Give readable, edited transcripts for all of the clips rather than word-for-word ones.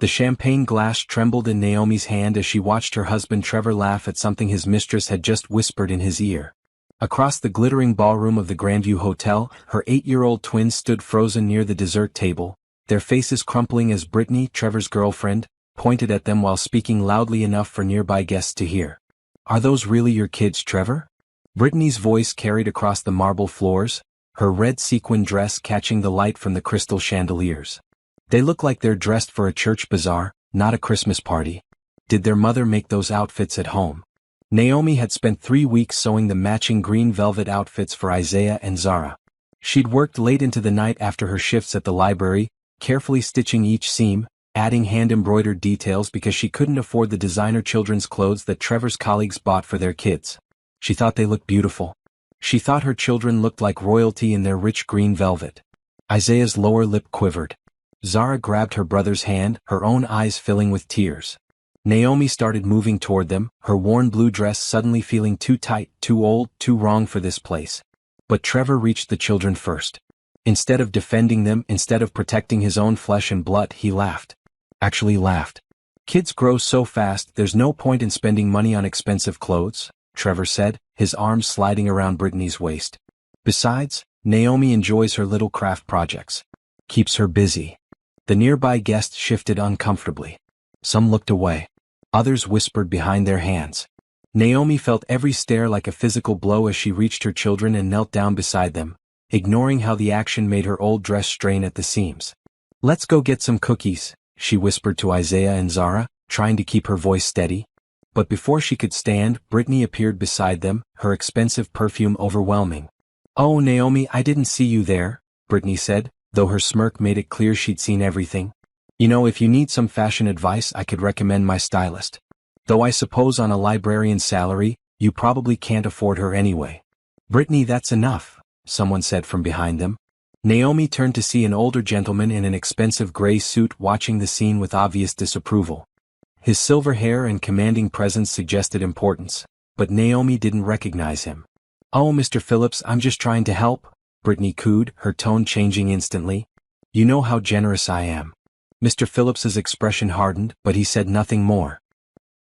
The champagne glass trembled in Naomi's hand as she watched her husband Trevor laugh at something his mistress had just whispered in his ear. Across the glittering ballroom of the Grandview Hotel, her 8-year-old twins stood frozen near the dessert table, their faces crumpling as Brittany, Trevor's girlfriend, pointed at them while speaking loudly enough for nearby guests to hear. "Are those really your kids, Trevor?" Brittany's voice carried across the marble floors, her red sequin dress catching the light from the crystal chandeliers. "They look like they're dressed for a church bazaar, not a Christmas party. Did their mother make those outfits at home?" Naomi had spent 3 weeks sewing the matching green velvet outfits for Isaiah and Zara. She'd worked late into the night after her shifts at the library, carefully stitching each seam, adding hand-embroidered details because she couldn't afford the designer children's clothes that Trevor's colleagues bought for their kids. She thought they looked beautiful. She thought her children looked like royalty in their rich green velvet. Isaiah's lower lip quivered. Zara grabbed her brother's hand, her own eyes filling with tears. Naomi started moving toward them, her worn blue dress suddenly feeling too tight, too old, too wrong for this place. But Trevor reached the children first. Instead of defending them, instead of protecting his own flesh and blood, he laughed. Actually laughed. "Kids grow so fast, there's no point in spending money on expensive clothes," Trevor said, his arms sliding around Brittany's waist. "Besides, Naomi enjoys her little craft projects. Keeps her busy." The nearby guests shifted uncomfortably. Some looked away. Others whispered behind their hands. Naomi felt every stare like a physical blow as she reached her children and knelt down beside them, ignoring how the action made her old dress strain at the seams. "Let's go get some cookies," she whispered to Isaiah and Zara, trying to keep her voice steady. But before she could stand, Brittany appeared beside them, her expensive perfume overwhelming. "Oh, Naomi, I didn't see you there," Brittany said, though her smirk made it clear she'd seen everything. "You know, if you need some fashion advice, I could recommend my stylist. Though I suppose on a librarian's salary, you probably can't afford her anyway." "Brittany, that's enough," someone said from behind them. Naomi turned to see an older gentleman in an expensive gray suit watching the scene with obvious disapproval. His silver hair and commanding presence suggested importance, but Naomi didn't recognize him. "Oh, Mr. Phillips, I'm just trying to help," Brittany cooed, her tone changing instantly. "You know how generous I am." Mr. Phillips's expression hardened, but he said nothing more.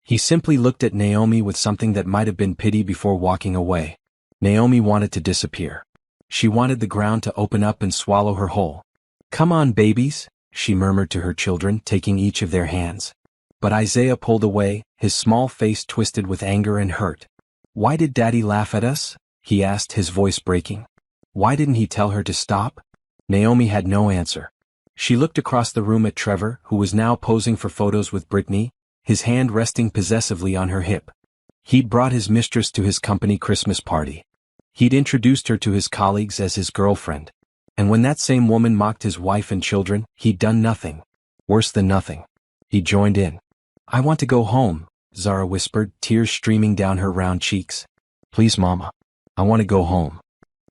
He simply looked at Naomi with something that might have been pity before walking away. Naomi wanted to disappear. She wanted the ground to open up and swallow her whole. "Come on, babies," she murmured to her children, taking each of their hands. But Isaiah pulled away, his small face twisted with anger and hurt. "Why did Daddy laugh at us?" he asked, his voice breaking. "Why didn't he tell her to stop?" Naomi had no answer. She looked across the room at Trevor, who was now posing for photos with Brittany, his hand resting possessively on her hip. He'd brought his mistress to his company Christmas party. He'd introduced her to his colleagues as his girlfriend. And when that same woman mocked his wife and children, he'd done nothing. Worse than nothing. He joined in. "I want to go home," Zara whispered, tears streaming down her round cheeks. "Please, Mama. I want to go home."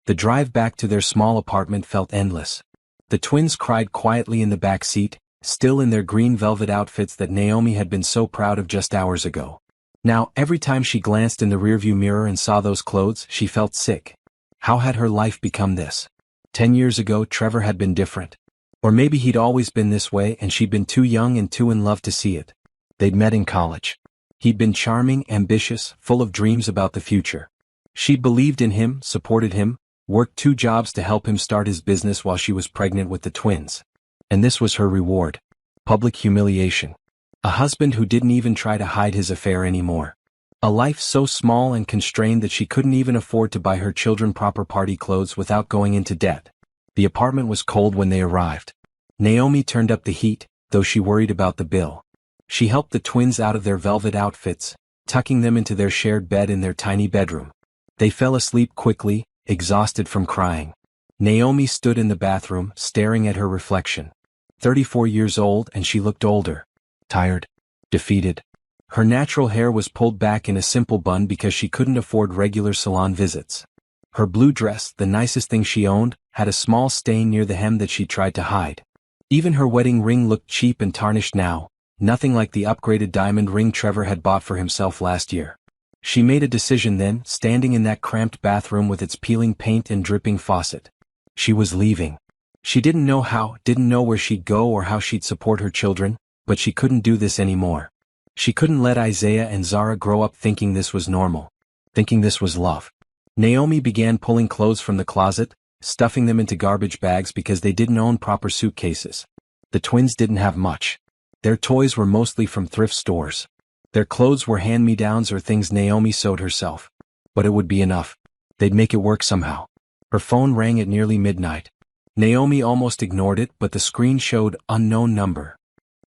The drive back to their small apartment felt endless. The twins cried quietly in the back seat, still in their green velvet outfits that Naomi had been so proud of just hours ago. Now, every time she glanced in the rearview mirror and saw those clothes, she felt sick. How had her life become this? 10 years ago, Trevor had been different. Or maybe he'd always been this way and she'd been too young and too in love to see it. They'd met in college. He'd been charming, ambitious, full of dreams about the future. She'd believed in him, supported him, worked 2 jobs to help him start his business while she was pregnant with the twins. And this was her reward. Public humiliation. A husband who didn't even try to hide his affair anymore. A life so small and constrained that she couldn't even afford to buy her children proper party clothes without going into debt. The apartment was cold when they arrived. Naomi turned up the heat, though she worried about the bill. She helped the twins out of their velvet outfits, tucking them into their shared bed in their tiny bedroom. They fell asleep quickly, exhausted from crying. Naomi stood in the bathroom, staring at her reflection. 34 years old, and she looked older. Tired. Defeated. Her natural hair was pulled back in a simple bun because she couldn't afford regular salon visits. Her blue dress, the nicest thing she owned, had a small stain near the hem that she tried to hide. Even her wedding ring looked cheap and tarnished now, nothing like the upgraded diamond ring Trevor had bought for himself last year. She made a decision then, standing in that cramped bathroom with its peeling paint and dripping faucet. She was leaving. She didn't know how, didn't know where she'd go or how she'd support her children, but she couldn't do this anymore. She couldn't let Isaiah and Zara grow up thinking this was normal, thinking this was love. Naomi began pulling clothes from the closet, stuffing them into garbage bags because they didn't own proper suitcases. The twins didn't have much. Their toys were mostly from thrift stores. Their clothes were hand-me-downs or things Naomi sewed herself. But it would be enough. They'd make it work somehow. Her phone rang at nearly midnight. Naomi almost ignored it, but the screen showed unknown number.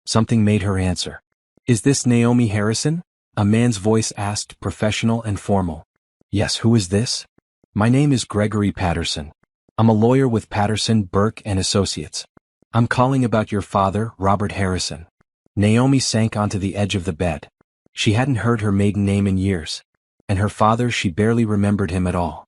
Something made her answer. "Is this Naomi Harrison?" A man's voice asked, professional and formal. "Yes, who is this?" "My name is Gregory Patterson. I'm a lawyer with Patterson, Burke and Associates. I'm calling about your father, Robert Harrison." Naomi sank onto the edge of the bed. She hadn't heard her maiden name in years. And her father, she barely remembered him at all.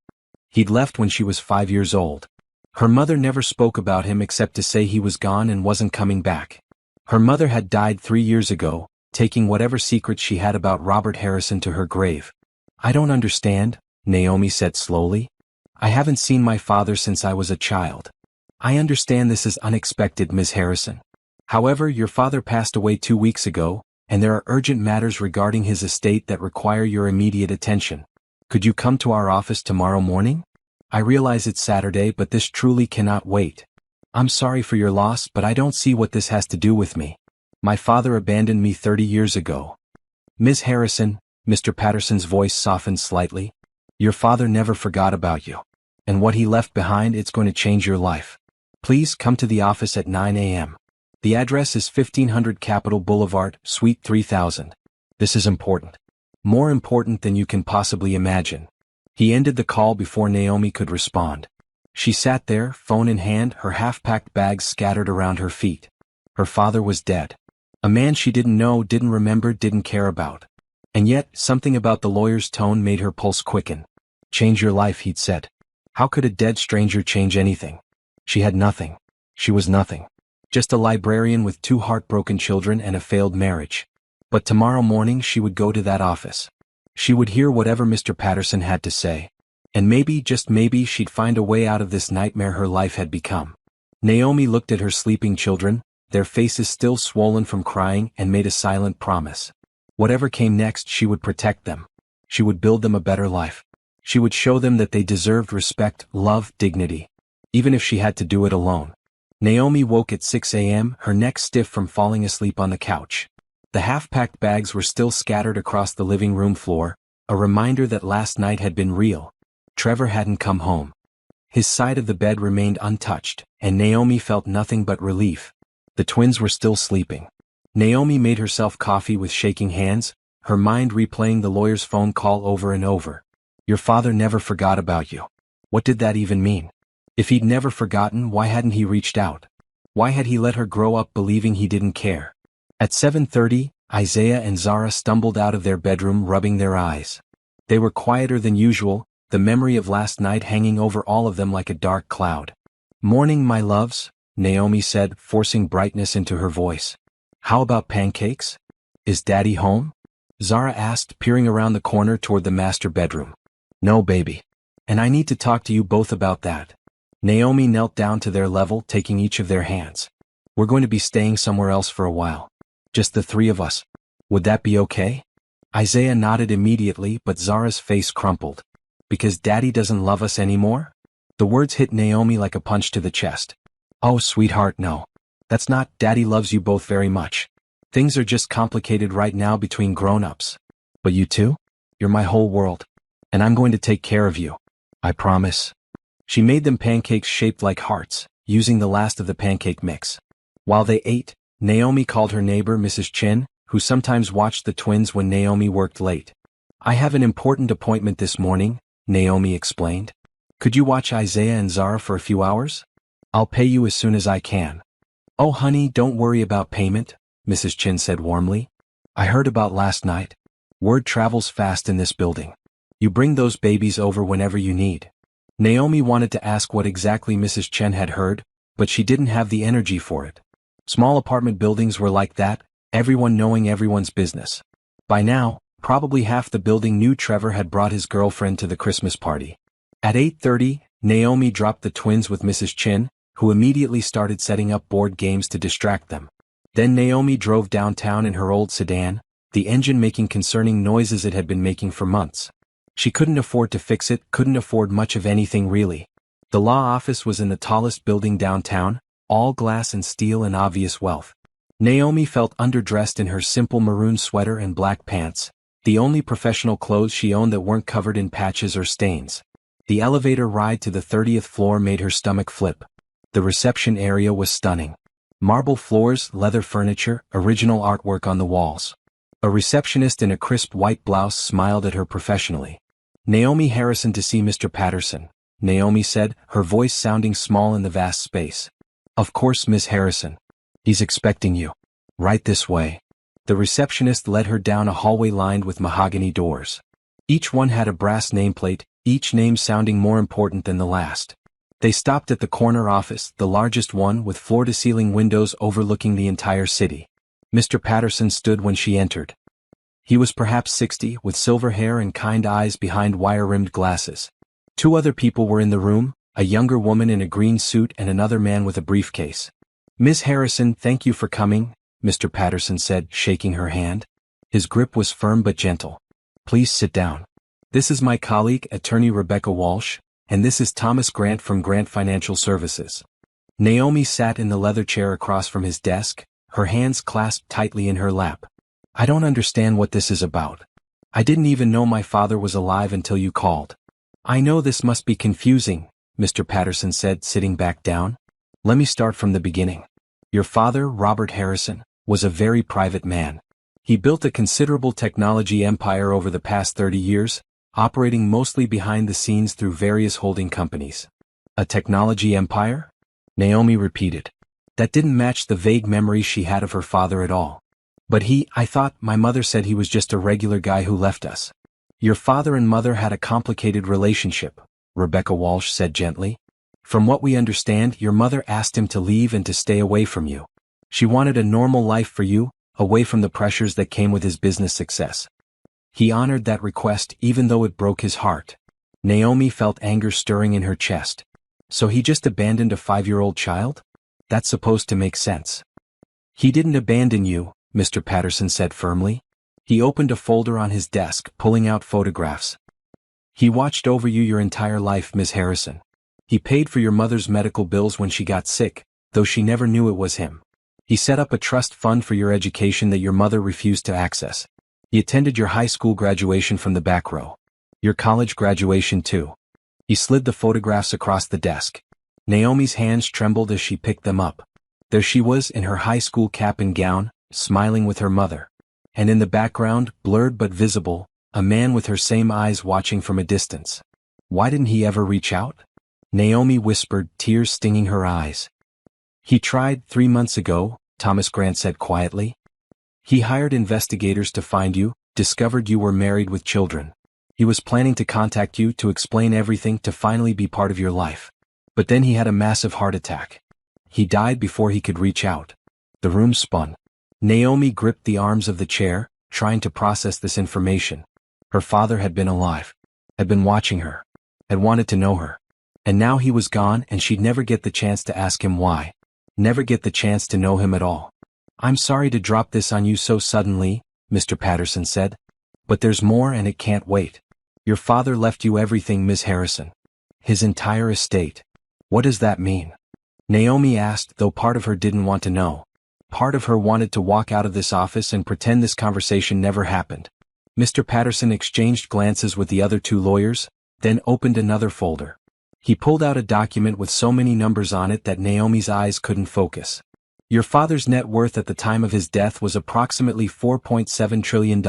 He'd left when she was 5 years old. Her mother never spoke about him except to say he was gone and wasn't coming back. Her mother had died 3 years ago, taking whatever secrets she had about Robert Harrison to her grave. "I don't understand," Naomi said slowly. "I haven't seen my father since I was a child. I understand this is unexpected, Miss Harrison. However, your father passed away 2 weeks ago, and there are urgent matters regarding his estate that require your immediate attention. Could you come to our office tomorrow morning? I realize it's Saturday, but this truly cannot wait. I'm sorry for your loss, but I don't see what this has to do with me. My father abandoned me 30 years ago." "Miss Harrison," Mr. Patterson's voice softened slightly, "your father never forgot about you. And what he left behind, it's going to change your life. Please come to the office at 9 a.m. The address is 1500 Capitol Boulevard, Suite 3000. This is important. More important than you can possibly imagine." He ended the call before Naomi could respond. She sat there, phone in hand, her half-packed bags scattered around her feet. Her father was dead. A man she didn't know, didn't remember, didn't care about. And yet, something about the lawyer's tone made her pulse quicken. "Change your life," he'd said. How could a dead stranger change anything? She had nothing. She was nothing. Just a librarian with 2 heartbroken children and a failed marriage. But tomorrow morning she would go to that office. She would hear whatever Mr. Patterson had to say. And maybe, just maybe, she'd find a way out of this nightmare her life had become. Naomi looked at her sleeping children, their faces still swollen from crying, and made a silent promise. Whatever came next, she would protect them. She would build them a better life. She would show them that they deserved respect, love, dignity. Even if she had to do it alone. Naomi woke at 6 a.m., her neck stiff from falling asleep on the couch. The half-packed bags were still scattered across the living room floor, a reminder that last night had been real. Trevor hadn't come home. His side of the bed remained untouched, and Naomi felt nothing but relief. The twins were still sleeping. Naomi made herself coffee with shaking hands, her mind replaying the lawyer's phone call over and over. Your father never forgot about you. What did that even mean? If he'd never forgotten, why hadn't he reached out? Why had he let her grow up believing he didn't care? At 7:30, Isaiah and Zara stumbled out of their bedroom rubbing their eyes. They were quieter than usual, the memory of last night hanging over all of them like a dark cloud. "Morning, my loves," Naomi said, forcing brightness into her voice. "How about pancakes? Is Daddy home?" Zara asked, peering around the corner toward the master bedroom. "No, baby. And I need to talk to you both about that." Naomi knelt down to their level, taking each of their hands. "We're going to be staying somewhere else for a while. Just the 3 of us. Would that be okay?" Isaiah nodded immediately, but Zara's face crumpled. "Because Daddy doesn't love us anymore?" The words hit Naomi like a punch to the chest. "Oh, sweetheart, no. That's not. Daddy loves you both very much. Things are just complicated right now between grown-ups. But you two? You're my whole world. And I'm going to take care of you. I promise." She made them pancakes shaped like hearts, using the last of the pancake mix. While they ate, Naomi called her neighbor Mrs. Chin, who sometimes watched the twins when Naomi worked late. "I have an important appointment this morning," Naomi explained. "Could you watch Isaiah and Zara for a few hours? I'll pay you as soon as I can." "Oh honey, don't worry about payment," Mrs. Chin said warmly. "I heard about last night. Word travels fast in this building. You bring those babies over whenever you need." Naomi wanted to ask what exactly Mrs. Chen had heard, but she didn't have the energy for it. Small apartment buildings were like that, everyone knowing everyone's business. By now, probably half the building knew Trevor had brought his girlfriend to the Christmas party. At 8:30, Naomi dropped the twins with Mrs. Chin, who immediately started setting up board games to distract them. Then Naomi drove downtown in her old sedan, the engine making concerning noises it had been making for months. She couldn't afford to fix it, couldn't afford much of anything really. The law office was in the tallest building downtown, all glass and steel and obvious wealth. Naomi felt underdressed in her simple maroon sweater and black pants, the only professional clothes she owned that weren't covered in patches or stains. The elevator ride to the 30th floor made her stomach flip. The reception area was stunning. Marble floors, leather furniture, original artwork on the walls. A receptionist in a crisp white blouse smiled at her professionally. "Naomi Harrison to see Mr. Patterson," Naomi said, her voice sounding small in the vast space. "Of course, Miss Harrison. He's expecting you. Right this way." The receptionist led her down a hallway lined with mahogany doors. Each one had a brass nameplate, each name sounding more important than the last. They stopped at the corner office, the largest one with floor-to-ceiling windows overlooking the entire city. Mr. Patterson stood when she entered. He was perhaps 60, with silver hair and kind eyes behind wire-rimmed glasses. Two other people were in the room, a younger woman in a green suit and another man with a briefcase. "Miss Harrison, thank you for coming," Mr. Patterson said, shaking her hand. His grip was firm but gentle. "Please sit down. This is my colleague, attorney Rebecca Walsh, and this is Thomas Grant from Grant Financial Services." Naomi sat in the leather chair across from his desk, her hands clasped tightly in her lap. "I don't understand what this is about. I didn't even know my father was alive until you called." "I know this must be confusing," Mr. Patterson said, sitting back down. "Let me start from the beginning. Your father, Robert Harrison, was a very private man. He built a considerable technology empire over the past 30 years, operating mostly behind the scenes through various holding companies." "A technology empire?" Naomi repeated. That didn't match the vague memories she had of her father at all. "But I thought my mother said he was just a regular guy who left us." "Your father and mother had a complicated relationship," Rebecca Walsh said gently. "From what we understand, your mother asked him to leave and to stay away from you. She wanted a normal life for you, away from the pressures that came with his business success. He honored that request even though it broke his heart." Naomi felt anger stirring in her chest. "So he just abandoned a 5-year-old child? That's supposed to make sense." "He didn't abandon you," Mr. Patterson said firmly. He opened a folder on his desk, pulling out photographs. "He watched over you your entire life, Miss Harrison. He paid for your mother's medical bills when she got sick, though she never knew it was him. He set up a trust fund for your education that your mother refused to access. He attended your high school graduation from the back row. Your college graduation too." He slid the photographs across the desk. Naomi's hands trembled as she picked them up. There she was in her high school cap and gown, smiling with her mother. And in the background, blurred but visible, a man with her same eyes watching from a distance. "Why didn't he ever reach out?" Naomi whispered, tears stinging her eyes. "He tried 3 months ago," Thomas Grant said quietly. "He hired investigators to find you, discovered you were married with children. He was planning to contact you to explain everything, to finally be part of your life. But then he had a massive heart attack. He died before he could reach out." The room spun. Naomi gripped the arms of the chair, trying to process this information. Her father had been alive, had been watching her, had wanted to know her. And now he was gone and she'd never get the chance to ask him why. Never get the chance to know him at all. "I'm sorry to drop this on you so suddenly," Mr. Patterson said. "But there's more and it can't wait. Your father left you everything, Miss Harrison. His entire estate." "What does that mean?" Naomi asked, though part of her didn't want to know. Part of her wanted to walk out of this office and pretend this conversation never happened. Mr. Patterson exchanged glances with the other two lawyers, then opened another folder. He pulled out a document with so many numbers on it that Naomi's eyes couldn't focus. "Your father's net worth at the time of his death was approximately $4.7 trillion,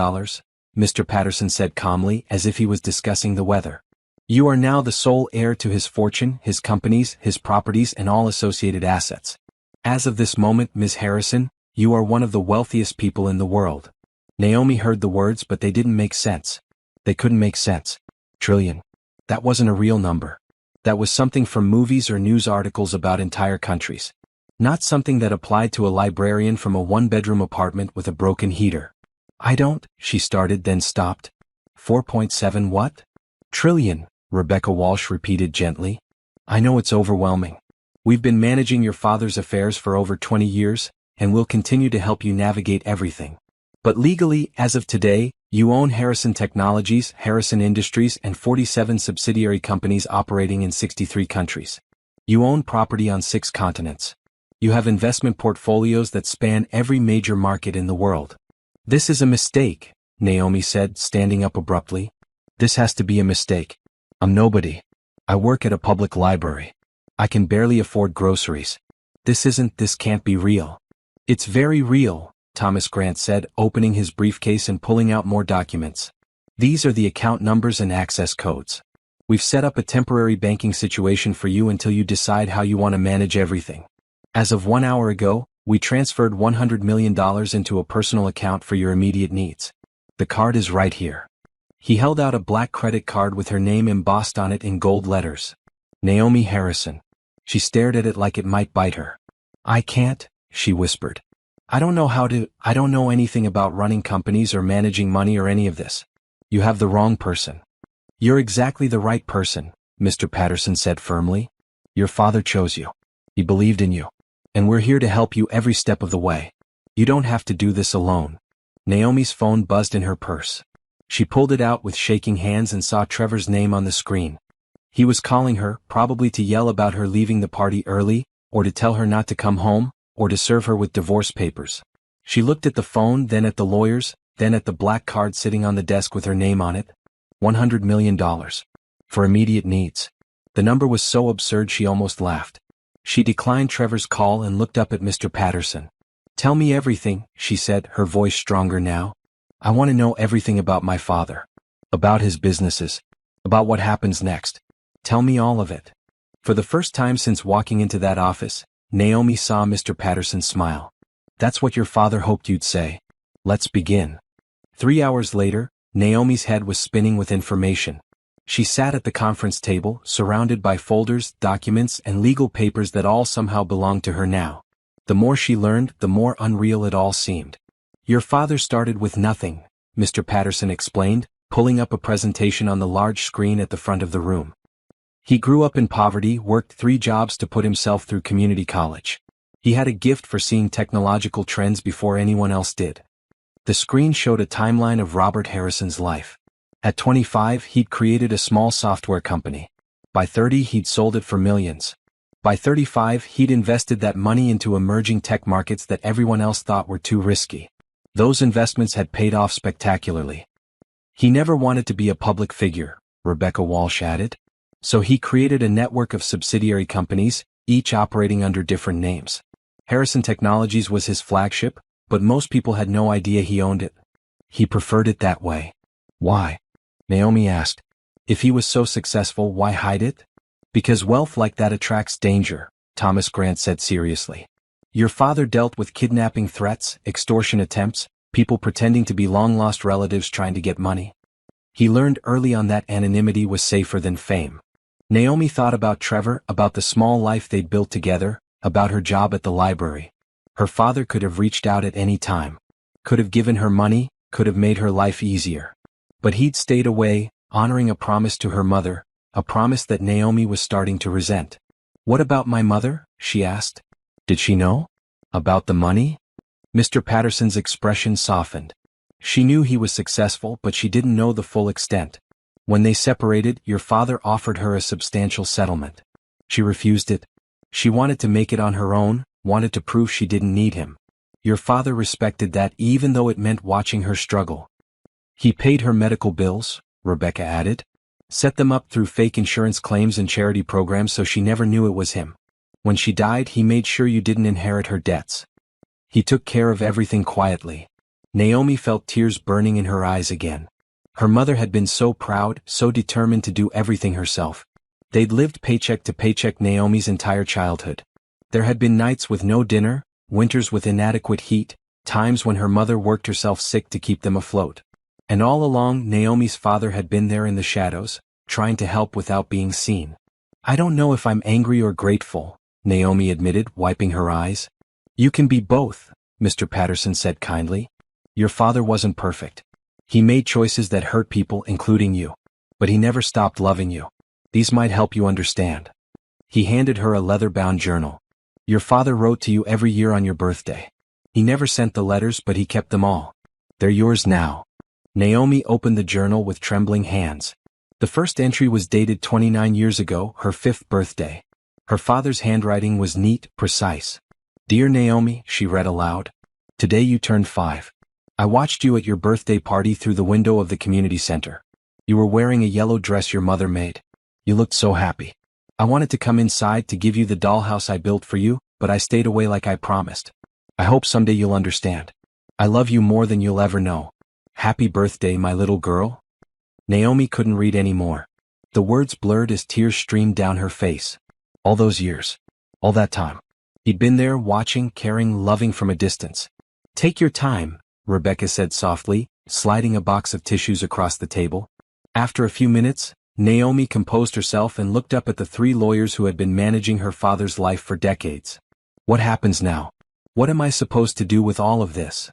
Mr. Patterson said calmly, as if he was discussing the weather. "You are now the sole heir to his fortune, his companies, his properties, and all associated assets. As of this moment, Miss Harrison, you are one of the wealthiest people in the world." Naomi heard the words, but they didn't make sense. They couldn't make sense. Trillion. That wasn't a real number. That was something from movies or news articles about entire countries. Not something that applied to a librarian from a one-bedroom apartment with a broken heater. She started, then stopped. 4.7 what? Trillion, Rebecca Walsh repeated gently. "I know it's overwhelming. We've been managing your father's affairs for over 20 years, and we'll continue to help you navigate everything. But legally, as of today, you own Harrison Technologies, Harrison Industries, and 47 subsidiary companies operating in 63 countries. You own property on 6 continents. You have investment portfolios that span every major market in the world. This is a mistake, Naomi said, standing up abruptly. This has to be a mistake. I'm nobody. I work at a public library. I can barely afford groceries. This can't be real. It's very real, Thomas Grant said, opening his briefcase and pulling out more documents. These are the account numbers and access codes. We've set up a temporary banking situation for you until you decide how you want to manage everything. As of 1 hour ago, we transferred $100 million into a personal account for your immediate needs. The card is right here. He held out a black credit card with her name embossed on it in gold letters. Naomi Harrison. She stared at it like it might bite her. I can't, she whispered. I don't know anything about running companies or managing money or any of this. You have the wrong person. You're exactly the right person, Mr. Patterson said firmly. Your father chose you. He believed in you. And we're here to help you every step of the way. You don't have to do this alone. Naomi's phone buzzed in her purse. She pulled it out with shaking hands and saw Trevor's name on the screen. He was calling her, probably to yell about her leaving the party early, or to tell her not to come home, or to serve her with divorce papers. She looked at the phone, then at the lawyers, then at the black card sitting on the desk with her name on it. $100 million. For immediate needs. The number was so absurd she almost laughed. She declined Trevor's call and looked up at Mr. Patterson. Tell me everything, she said, her voice stronger now. I want to know everything about my father. About his businesses. About what happens next. Tell me all of it. For the first time since walking into that office, Naomi saw Mr. Patterson smile. That's what your father hoped you'd say. Let's begin. 3 hours later, Naomi's head was spinning with information. She sat at the conference table, surrounded by folders, documents, and legal papers that all somehow belonged to her now. The more she learned, the more unreal it all seemed. Your father started with nothing, Mr. Patterson explained, pulling up a presentation on the large screen at the front of the room. He grew up in poverty, worked 3 jobs to put himself through community college. He had a gift for seeing technological trends before anyone else did. The screen showed a timeline of Robert Harrison's life. At 25, he'd created a small software company. By 30, he'd sold it for millions. By 35, he'd invested that money into emerging tech markets that everyone else thought were too risky. Those investments had paid off spectacularly. He never wanted to be a public figure, Rebecca Walsh added. So he created a network of subsidiary companies, each operating under different names. Harrison Technologies was his flagship, but most people had no idea he owned it. He preferred it that way. Why? Naomi asked. If he was so successful, why hide it? Because wealth like that attracts danger, Thomas Grant said seriously. Your father dealt with kidnapping threats, extortion attempts, people pretending to be long-lost relatives trying to get money. He learned early on that anonymity was safer than fame. Naomi thought about Trevor, about the small life they'd built together, about her job at the library. Her father could have reached out at any time. Could have given her money, could have made her life easier. But he'd stayed away, honoring a promise to her mother, a promise that Naomi was starting to resent. What about my mother? She asked. Did she know? About the money? Mr. Patterson's expression softened. She knew he was successful, but she didn't know the full extent. When they separated, your father offered her a substantial settlement. She refused it. She wanted to make it on her own, wanted to prove she didn't need him. Your father respected that even though it meant watching her struggle. He paid her medical bills, Rebecca added. Set them up through fake insurance claims and charity programs so she never knew it was him. When she died, he made sure you didn't inherit her debts. He took care of everything quietly. Naomi felt tears burning in her eyes again. Her mother had been so proud, so determined to do everything herself. They'd lived paycheck to paycheck Naomi's entire childhood. There had been nights with no dinner, winters with inadequate heat, times when her mother worked herself sick to keep them afloat. And all along, Naomi's father had been there in the shadows, trying to help without being seen. I don't know if I'm angry or grateful, Naomi admitted, wiping her eyes. You can be both, Mr. Patterson said kindly. Your father wasn't perfect. He made choices that hurt people, including you. But he never stopped loving you. These might help you understand. He handed her a leather-bound journal. Your father wrote to you every year on your birthday. He never sent the letters, but he kept them all. They're yours now. Naomi opened the journal with trembling hands. The first entry was dated 29 years ago, her 5th birthday. Her father's handwriting was neat, precise. Dear Naomi, she read aloud. Today you turned 5. I watched you at your birthday party through the window of the community center. You were wearing a yellow dress your mother made. You looked so happy. I wanted to come inside to give you the dollhouse I built for you, but I stayed away like I promised. I hope someday you'll understand. I love you more than you'll ever know. Happy birthday, my little girl. Naomi couldn't read anymore. The words blurred as tears streamed down her face. All those years. All that time. He'd been there, watching, caring, loving from a distance. Take your time, Rebecca said softly, sliding a box of tissues across the table. After a few minutes, Naomi composed herself and looked up at the 3 lawyers who had been managing her father's life for decades. What happens now? What am I supposed to do with all of this?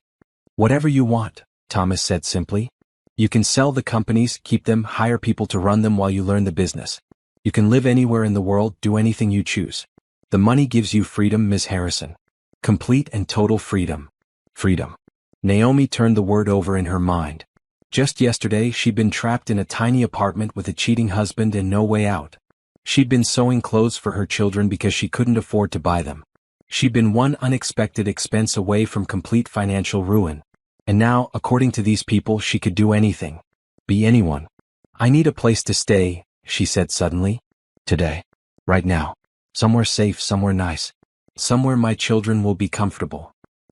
Whatever you want, Thomas said simply. You can sell the companies, keep them, hire people to run them while you learn the business. You can live anywhere in the world, do anything you choose. The money gives you freedom, Miss Harrison. Complete and total freedom. Freedom. Naomi turned the word over in her mind. Just yesterday she'd been trapped in a tiny apartment with a cheating husband and no way out. She'd been sewing clothes for her children because she couldn't afford to buy them. She'd been one unexpected expense away from complete financial ruin. And now, according to these people, she could do anything. Be anyone. I need a place to stay, she said suddenly. Today. Right now. Somewhere safe, somewhere nice. Somewhere my children will be comfortable.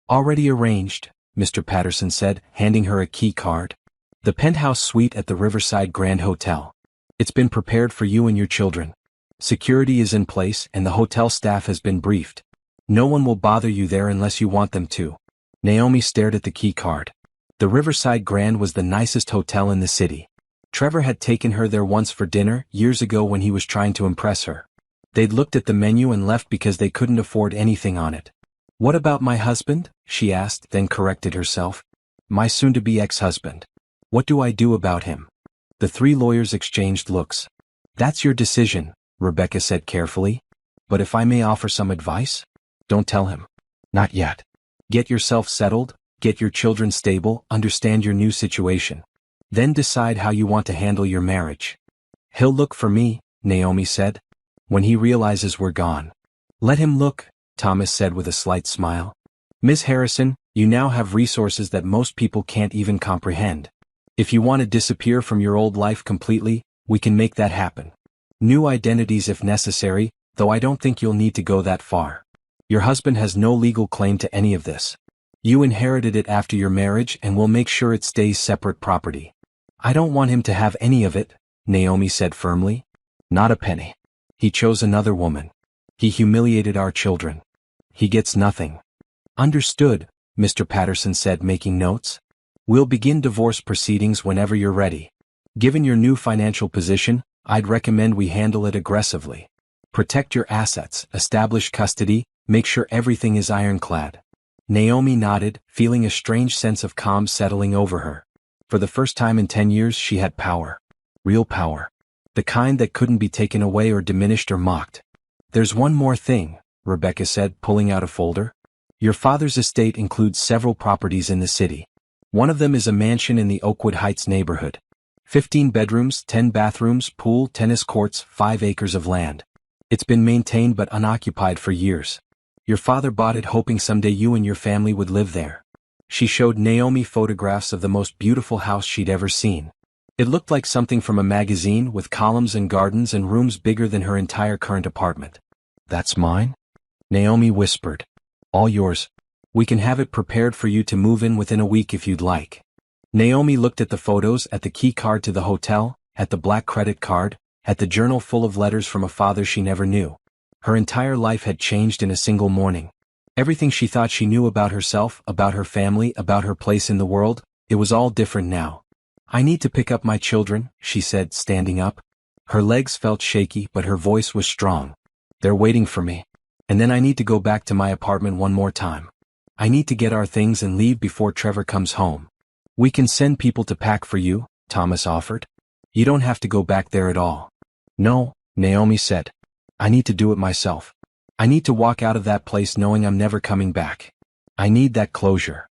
Already arranged, Mr. Patterson said, handing her a key card. The penthouse suite at the Riverside Grand Hotel. It's been prepared for you and your children. Security is in place and the hotel staff has been briefed. No one will bother you there unless you want them to. Naomi stared at the key card. The Riverside Grand was the nicest hotel in the city. Trevor had taken her there once for dinner, years ago when he was trying to impress her. They'd looked at the menu and left because they couldn't afford anything on it. What about my husband? She asked, then corrected herself. My soon-to-be ex-husband. What do I do about him? The 3 lawyers exchanged looks. That's your decision, Rebecca said carefully. But if I may offer some advice? Don't tell him. Not yet. Get yourself settled, get your children stable, understand your new situation. Then decide how you want to handle your marriage. He'll look for me, Naomi said. When he realizes we're gone. Let him look, Thomas said with a slight smile. Miss Harrison, you now have resources that most people can't even comprehend. If you want to disappear from your old life completely, we can make that happen. New identities if necessary, though I don't think you'll need to go that far. Your husband has no legal claim to any of this. You inherited it after your marriage and we'll make sure it stays separate property. I don't want him to have any of it, Naomi said firmly. Not a penny. He chose another woman. He humiliated our children. He gets nothing. Understood, Mr. Patterson said, making notes. We'll begin divorce proceedings whenever you're ready. Given your new financial position, I'd recommend we handle it aggressively. Protect your assets, establish custody, make sure everything is ironclad. Naomi nodded, feeling a strange sense of calm settling over her. For the first time in 10 years she had power. Real power. The kind that couldn't be taken away or diminished or mocked. There's one more thing, Rebecca said, pulling out a folder. Your father's estate includes several properties in the city. One of them is a mansion in the Oakwood Heights neighborhood. 15 bedrooms, 10 bathrooms, pool, tennis courts, 5 acres of land. It's been maintained but unoccupied for years. Your father bought it hoping someday you and your family would live there. She showed Naomi photographs of the most beautiful house she'd ever seen. It looked like something from a magazine with columns and gardens and rooms bigger than her entire current apartment. That's mine? Naomi whispered. All yours. We can have it prepared for you to move in within a week if you'd like. Naomi looked at the photos, at the key card to the hotel, at the black credit card, at the journal full of letters from a father she never knew. Her entire life had changed in a single morning. Everything she thought she knew about herself, about her family, about her place in the world, it was all different now. I need to pick up my children, she said, standing up. Her legs felt shaky, but her voice was strong. They're waiting for me. And then I need to go back to my apartment one more time. I need to get our things and leave before Trevor comes home. We can send people to pack for you, Thomas offered. You don't have to go back there at all. No, Naomi said. I need to do it myself. I need to walk out of that place knowing I'm never coming back. I need that closure.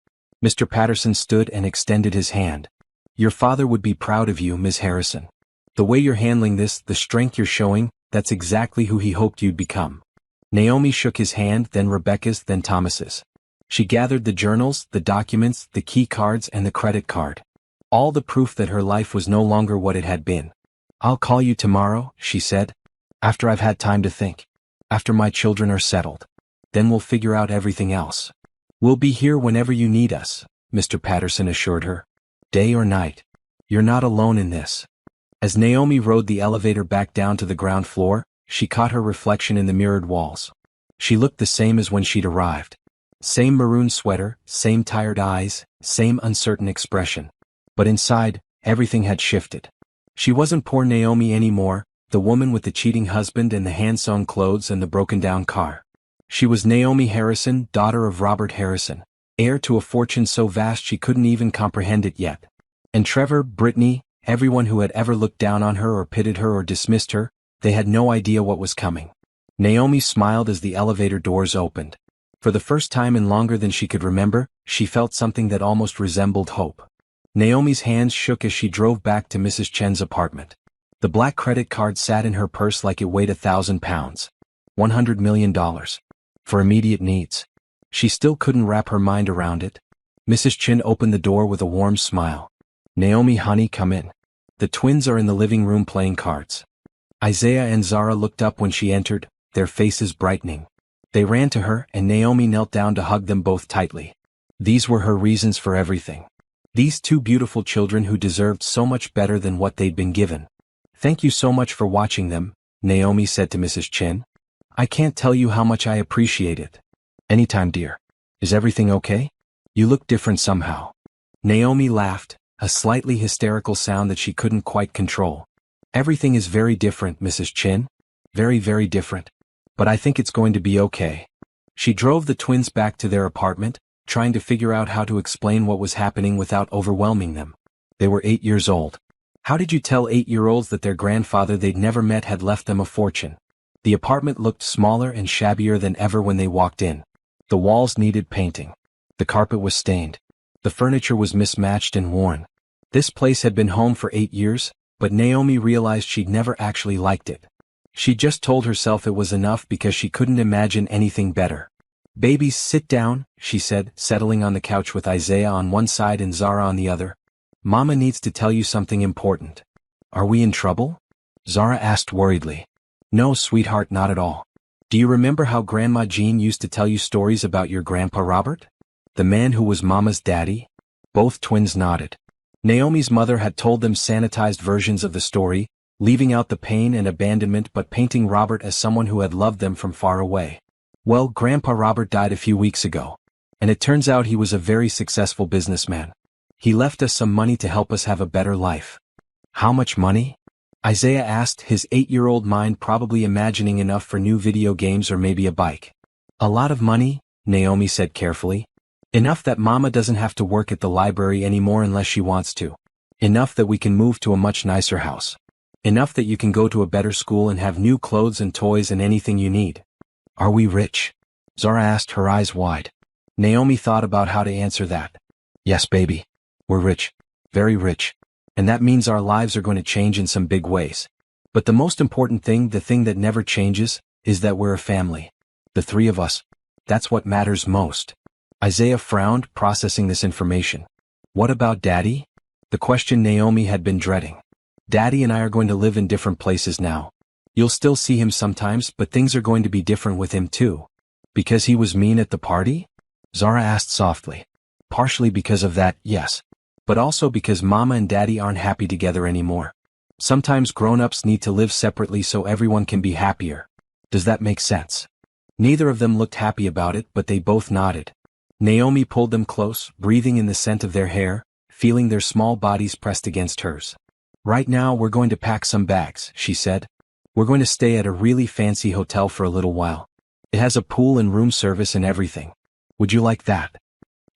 Mr. Patterson stood and extended his hand. Your father would be proud of you, Ms. Harrison. The way you're handling this, the strength you're showing, that's exactly who he hoped you'd become. Naomi shook his hand, then Rebecca's, then Thomas's. She gathered the journals, the documents, the key cards, and the credit card. All the proof that her life was no longer what it had been. I'll call you tomorrow, she said. After I've had time to think. After my children are settled. Then we'll figure out everything else. We'll be here whenever you need us, Mr. Patterson assured her. Day or night. You're not alone in this. As Naomi rode the elevator back down to the ground floor, she caught her reflection in the mirrored walls. She looked the same as when she'd arrived. Same maroon sweater, same tired eyes, same uncertain expression. But inside, everything had shifted. She wasn't poor Naomi anymore, the woman with the cheating husband and the hand-sewn clothes and the broken-down car. She was Naomi Harrison, daughter of Robert Harrison, heir to a fortune so vast she couldn't even comprehend it yet. And Trevor, Brittany, everyone who had ever looked down on her or pitted her or dismissed her, they had no idea what was coming. Naomi smiled as the elevator doors opened. For the first time in longer than she could remember, she felt something that almost resembled hope. Naomi's hands shook as she drove back to Mrs. Chen's apartment. The black credit card sat in her purse like it weighed 1,000 pounds. $100 million. For immediate needs. She still couldn't wrap her mind around it. Mrs. Chen opened the door with a warm smile. Naomi, honey, come in. The twins are in the living room playing cards. Isaiah and Zara looked up when she entered, their faces brightening. They ran to her, and Naomi knelt down to hug them both tightly. These were her reasons for everything. These two beautiful children who deserved so much better than what they'd been given. Thank you so much for watching them, Naomi said to Mrs. Chen. I can't tell you how much I appreciate it. Anytime, dear. Is everything okay? You look different somehow. Naomi laughed, a slightly hysterical sound that she couldn't quite control. Everything is very different, Mrs. Chen. Very, very different. But I think it's going to be okay. She drove the twins back to their apartment, trying to figure out how to explain what was happening without overwhelming them. They were 8 years old. How did you tell 8-year-olds that their grandfather they'd never met had left them a fortune? The apartment looked smaller and shabbier than ever when they walked in. The walls needed painting. The carpet was stained. The furniture was mismatched and worn. This place had been home for 8 years, but Naomi realized she'd never actually liked it. She just told herself it was enough because she couldn't imagine anything better. Babies, sit down, she said, settling on the couch with Isaiah on one side and Zara on the other. Mama needs to tell you something important. Are we in trouble? Zara asked worriedly. No, sweetheart, not at all. Do you remember how Grandma Jean used to tell you stories about your Grandpa Robert? The man who was Mama's daddy? Both twins nodded. Naomi's mother had told them sanitized versions of the story, leaving out the pain and abandonment but painting Robert as someone who had loved them from far away. Well, Grandpa Robert died a few weeks ago. And it turns out he was a very successful businessman. He left us some money to help us have a better life. How much money? Isaiah asked, his 8-year-old mind probably imagining enough for new video games or maybe a bike. A lot of money, Naomi said carefully. Enough that Mama doesn't have to work at the library anymore unless she wants to. Enough that we can move to a much nicer house. Enough that you can go to a better school and have new clothes and toys and anything you need. Are we rich? Zara asked, her eyes wide. Naomi thought about how to answer that. Yes, baby. We're rich. Very rich. And that means our lives are going to change in some big ways. But the most important thing, the thing that never changes, is that we're a family. The three of us. That's what matters most. Isaiah frowned, processing this information. What about Daddy? The question Naomi had been dreading. Daddy and I are going to live in different places now. You'll still see him sometimes, but things are going to be different with him too. Because he was mean at the party? Zara asked softly. Partially because of that, yes. But also because Mama and Daddy aren't happy together anymore. Sometimes grown-ups need to live separately so everyone can be happier. Does that make sense? Neither of them looked happy about it, but they both nodded. Naomi pulled them close, breathing in the scent of their hair, feeling their small bodies pressed against hers. Right now we're going to pack some bags, she said. We're going to stay at a really fancy hotel for a little while. It has a pool and room service and everything. Would you like that?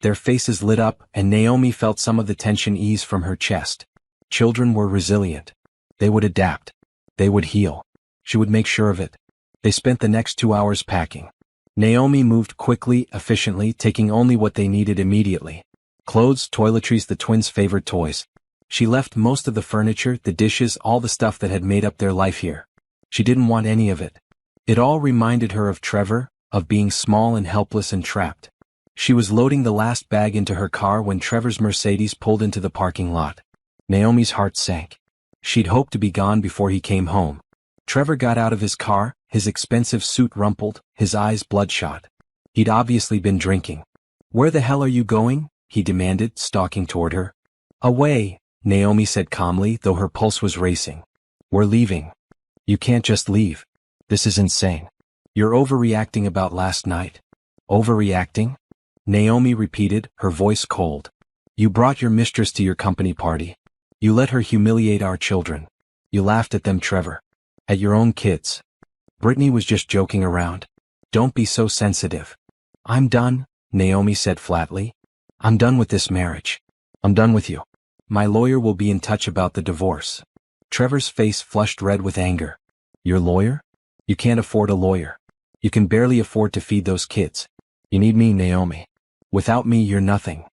Their faces lit up, and Naomi felt some of the tension ease from her chest. Children were resilient. They would adapt. They would heal. She would make sure of it. They spent the next 2 hours packing. Naomi moved quickly, efficiently, taking only what they needed immediately. Clothes, toiletries, the twins' favorite toys. She left most of the furniture, the dishes, all the stuff that had made up their life here. She didn't want any of it. It all reminded her of Trevor, of being small and helpless and trapped. She was loading the last bag into her car when Trevor's Mercedes pulled into the parking lot. Naomi's heart sank. She'd hoped to be gone before he came home. Trevor got out of his car, his expensive suit rumpled, his eyes bloodshot. He'd obviously been drinking. "Where the hell are you going?" he demanded, stalking toward her. "Away," Naomi said calmly, though her pulse was racing. "We're leaving." "You can't just leave. This is insane. You're overreacting about last night." "Overreacting?" Naomi repeated, her voice cold. "You brought your mistress to your company party. You let her humiliate our children. You laughed at them, Trevor. At your own kids. Brittany was just joking around. Don't be so sensitive." "I'm done," Naomi said flatly. "I'm done with this marriage. I'm done with you. My lawyer will be in touch about the divorce." Trevor's face flushed red with anger. "Your lawyer? You can't afford a lawyer. You can barely afford to feed those kids. You need me, Naomi. Without me, you're nothing."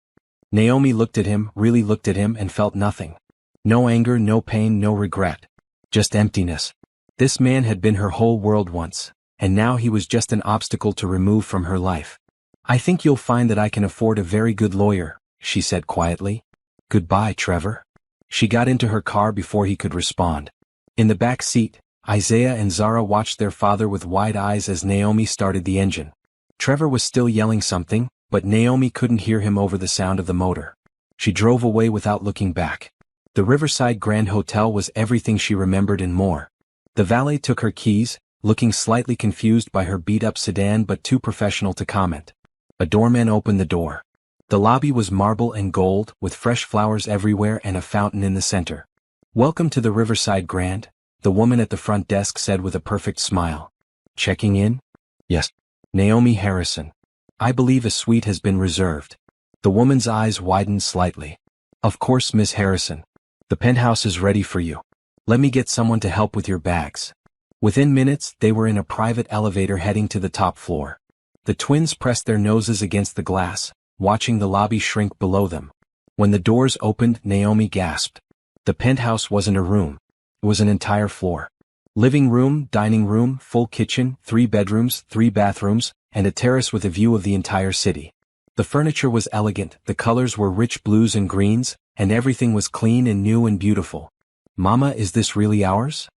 Naomi looked at him, really looked at him, and felt nothing. No anger, no pain, no regret. Just emptiness. This man had been her whole world once, and now he was just an obstacle to remove from her life. "I think you'll find that I can afford a very good lawyer," she said quietly. "Goodbye, Trevor." She got into her car before he could respond. In the back seat, Isaiah and Zara watched their father with wide eyes as Naomi started the engine. Trevor was still yelling something, but Naomi couldn't hear him over the sound of the motor. She drove away without looking back. The Riverside Grand Hotel was everything she remembered and more. The valet took her keys, looking slightly confused by her beat-up sedan but too professional to comment. A doorman opened the door. The lobby was marble and gold, with fresh flowers everywhere and a fountain in the center. "Welcome to the Riverside Grand," the woman at the front desk said with a perfect smile. "Checking in?" "Yes. Naomi Harrison. I believe a suite has been reserved." The woman's eyes widened slightly. "Of course, Miss Harrison. The penthouse is ready for you. Let me get someone to help with your bags." Within minutes, they were in a private elevator heading to the top floor. The twins pressed their noses against the glass, watching the lobby shrink below them. When the doors opened, Naomi gasped. The penthouse wasn't a room. It was an entire floor. Living room, dining room, full kitchen, 3 bedrooms, 3 bathrooms, and a terrace with a view of the entire city. The furniture was elegant, the colors were rich blues and greens, and everything was clean and new and beautiful. "Mama, is this really ours?"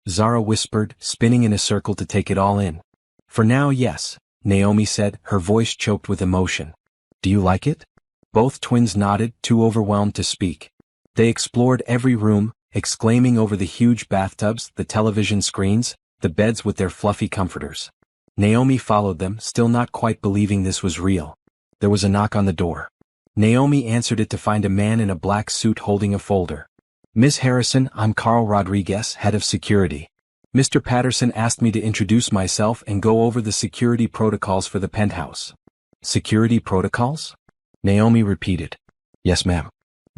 Zara whispered, spinning in a circle to take it all in. "For now, yes," Naomi said, her voice choked with emotion. "Do you like it?" Both twins nodded, too overwhelmed to speak. They explored every room, exclaiming over the huge bathtubs, the television screens, the beds with their fluffy comforters. Naomi followed them, still not quite believing this was real. There was a knock on the door. Naomi answered it to find a man in a black suit holding a folder. "Miss Harrison, I'm Carl Rodriguez, head of security. Mr. Patterson asked me to introduce myself and go over the security protocols for the penthouse." "Security protocols?" Naomi repeated. "Yes, ma'am.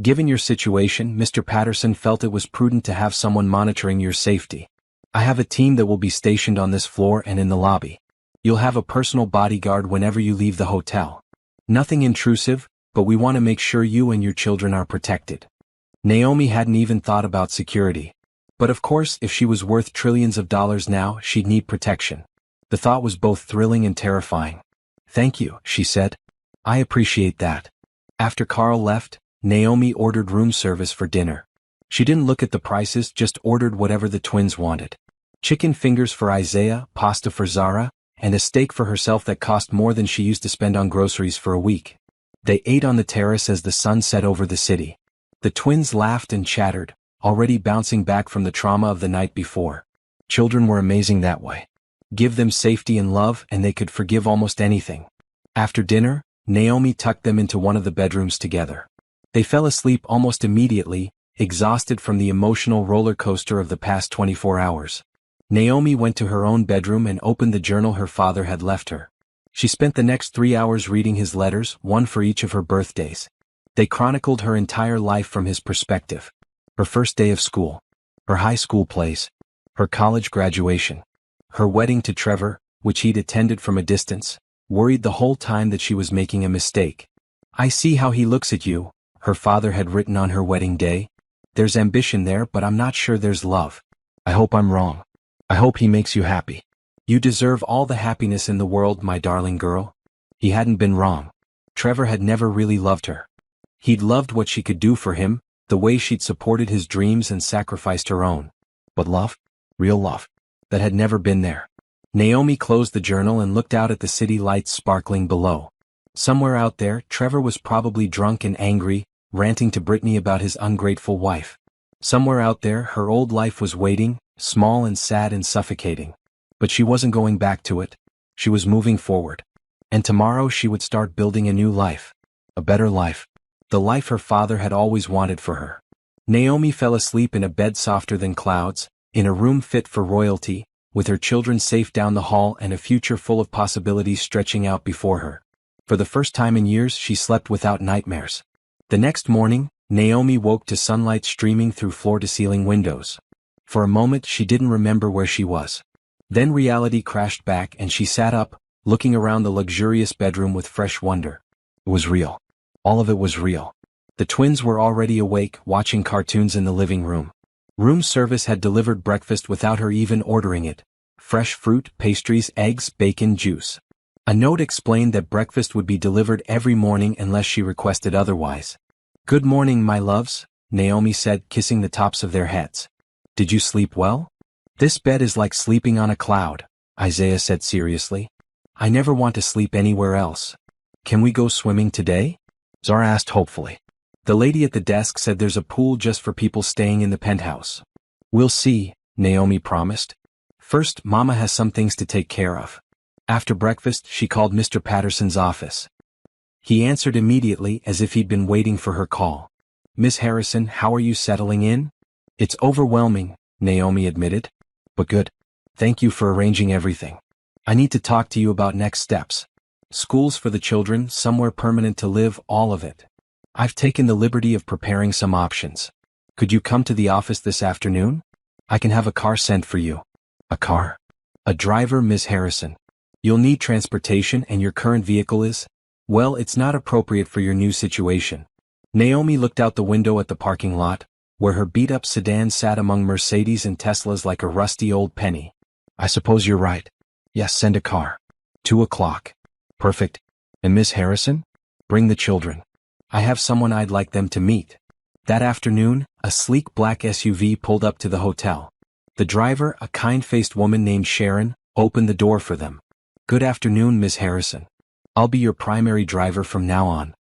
Given your situation, Mr. Patterson felt it was prudent to have someone monitoring your safety. I have a team that will be stationed on this floor and in the lobby. You'll have a personal bodyguard whenever you leave the hotel. Nothing intrusive, but we want to make sure you and your children are protected." Naomi hadn't even thought about security. But of course, if she was worth trillions of dollars now, she'd need protection. The thought was both thrilling and terrifying. "Thank you," she said. "I appreciate that." After Carl left, Naomi ordered room service for dinner. She didn't look at the prices, just ordered whatever the twins wanted. Chicken fingers for Isaiah, pasta for Zara, and a steak for herself that cost more than she used to spend on groceries for a week. They ate on the terrace as the sun set over the city. The twins laughed and chattered, already bouncing back from the trauma of the night before. Children were amazing that way. Give them safety and love and they could forgive almost anything. After dinner, Naomi tucked them into one of the bedrooms together. They fell asleep almost immediately, exhausted from the emotional roller coaster of the past 24 hours. Naomi went to her own bedroom and opened the journal her father had left her. She spent the next 3 hours reading his letters, one for each of her birthdays. They chronicled her entire life from his perspective. Her first day of school, her high school plays, her college graduation, her wedding to Trevor, which he'd attended from a distance, worried the whole time that she was making a mistake. "I see how he looks at you," her father had written on her wedding day. "There's ambition there, but I'm not sure there's love. I hope I'm wrong. I hope he makes you happy. You deserve all the happiness in the world, my darling girl." He hadn't been wrong. Trevor had never really loved her. He'd loved what she could do for him, the way she'd supported his dreams and sacrificed her own. But love? Real love? That had never been there. Naomi closed the journal and looked out at the city lights sparkling below. Somewhere out there, Trevor was probably drunk and angry, ranting to Brittany about his ungrateful wife. Somewhere out there, her old life was waiting, small and sad and suffocating. But she wasn't going back to it. She was moving forward. And tomorrow she would start building a new life. A better life. The life her father had always wanted for her. Naomi fell asleep in a bed softer than clouds, in a room fit for royalty, with her children safe down the hall and a future full of possibilities stretching out before her. For the first time in years she slept without nightmares. The next morning, Naomi woke to sunlight streaming through floor-to-ceiling windows. For a moment she didn't remember where she was. Then reality crashed back and she sat up, looking around the luxurious bedroom with fresh wonder. It was real. All of it was real. The twins were already awake, watching cartoons in the living room. Room service had delivered breakfast without her even ordering it. Fresh fruit, pastries, eggs, bacon, juice. A note explained that breakfast would be delivered every morning unless she requested otherwise. "Good morning, my loves," Naomi said, kissing the tops of their heads. "Did you sleep well?" "This bed is like sleeping on a cloud," Isaiah said seriously. "I never want to sleep anywhere else." "Can we go swimming today?" Zara asked hopefully. The lady at the desk said there's a pool just for people staying in the penthouse. "We'll see," Naomi promised. "First, Mama has some things to take care of." After breakfast, she called Mr. Patterson's office. He answered immediately as if he'd been waiting for her call. "Miss Harrison, how are you settling in?" "It's overwhelming," Naomi admitted. "But good. Thank you for arranging everything. I need to talk to you about next steps. Schools for the children, somewhere permanent to live, all of it. I've taken the liberty of preparing some options. Could you come to the office this afternoon? I can have a car sent for you." "A car?" "A driver, Miss Harrison. You'll need transportation and your current vehicle is, well, it's not appropriate for your new situation." Naomi looked out the window at the parking lot, where her beat-up sedan sat among Mercedes and Teslas like a rusty old penny. "I suppose you're right. Yes, send a car. 2 o'clock. Perfect. And Miss Harrison? Bring the children. I have someone I'd like them to meet." That afternoon, a sleek black SUV pulled up to the hotel. The driver, a kind-faced woman named Sharon, opened the door for them. "Good afternoon, Miss Harrison. I'll be your primary driver from now on."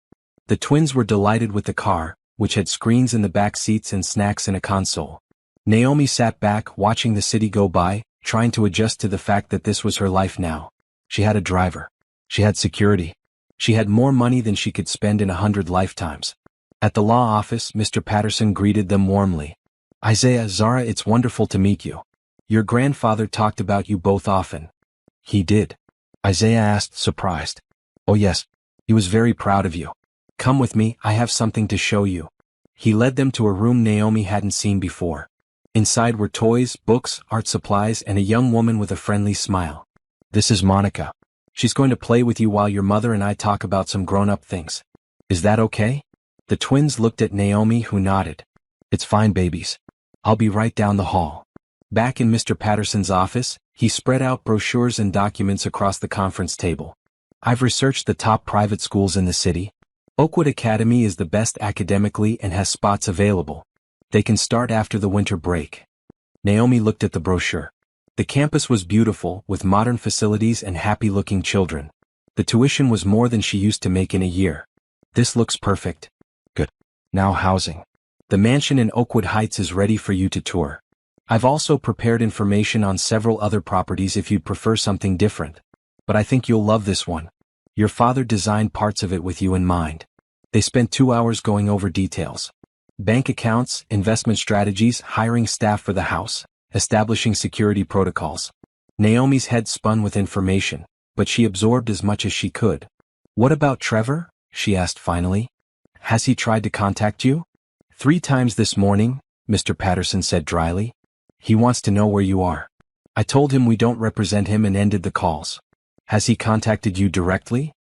The twins were delighted with the car, which had screens in the back seats and snacks in a console. Naomi sat back, watching the city go by, trying to adjust to the fact that this was her life now. She had a driver. She had security. She had more money than she could spend in 100 lifetimes. At the law office, Mr. Patterson greeted them warmly. "Isaiah, Zara, it's wonderful to meet you. Your grandfather talked about you both often." "He did?" Isaiah asked, surprised. "Oh yes, he was very proud of you. Come with me, I have something to show you." He led them to a room Naomi hadn't seen before. Inside were toys, books, art supplies, and a young woman with a friendly smile. "This is Monica. She's going to play with you while your mother and I talk about some grown-up things. Is that okay?" The twins looked at Naomi, who nodded. "It's fine, babies. I'll be right down the hall." Back in Mr. Patterson's office, he spread out brochures and documents across the conference table. "I've researched the top private schools in the city. Oakwood Academy is the best academically and has spots available. They can start after the winter break." Naomi looked at the brochure. The campus was beautiful, with modern facilities and happy-looking children. The tuition was more than she used to make in a year. "This looks perfect." "Good. Now housing. The mansion in Oakwood Heights is ready for you to tour. I've also prepared information on several other properties if you'd prefer something different. But I think you'll love this one. Your father designed parts of it with you in mind." They spent 2 hours going over details. Bank accounts, investment strategies, hiring staff for the house, establishing security protocols. Naomi's head spun with information, but she absorbed as much as she could. "What about Trevor?" she asked finally. "Has he tried to contact you?" "3 times this morning," Mr. Patterson said dryly. "He wants to know where you are." I told him we don't represent him and ended the calls. Has he contacted you directly?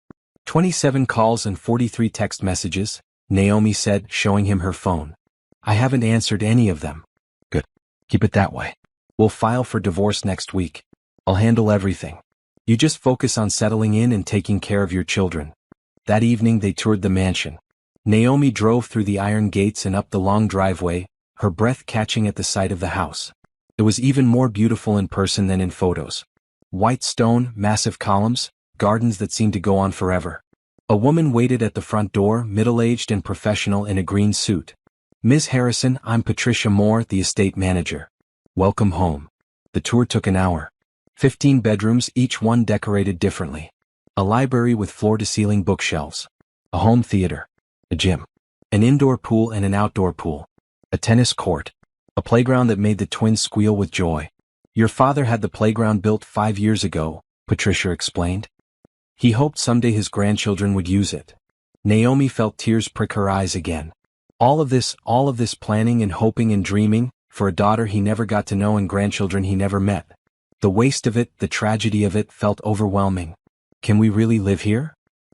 27 calls and 43 text messages, Naomi said, showing him her phone. I haven't answered any of them. Good. Keep it that way. We'll file for divorce next week. I'll handle everything. You just focus on settling in and taking care of your children. That evening they toured the mansion. Naomi drove through the iron gates and up the long driveway, her breath catching at the sight of the house. It was even more beautiful in person than in photos. White stone, massive columns, gardens that seemed to go on forever. A woman waited at the front door, middle-aged and professional in a green suit. Ms. Harrison, I'm Patricia Moore, the estate manager. Welcome home. The tour took an hour. 15 bedrooms, each one decorated differently. A library with floor-to-ceiling bookshelves. A home theater. A gym. An indoor pool and an outdoor pool. A tennis court. A playground that made the twins squeal with joy. Your father had the playground built 5 years ago, Patricia explained. He hoped someday his grandchildren would use it. Naomi felt tears prick her eyes again. All of this planning and hoping and dreaming, for a daughter he never got to know and grandchildren he never met. The waste of it, the tragedy of it, felt overwhelming. Can we really live here?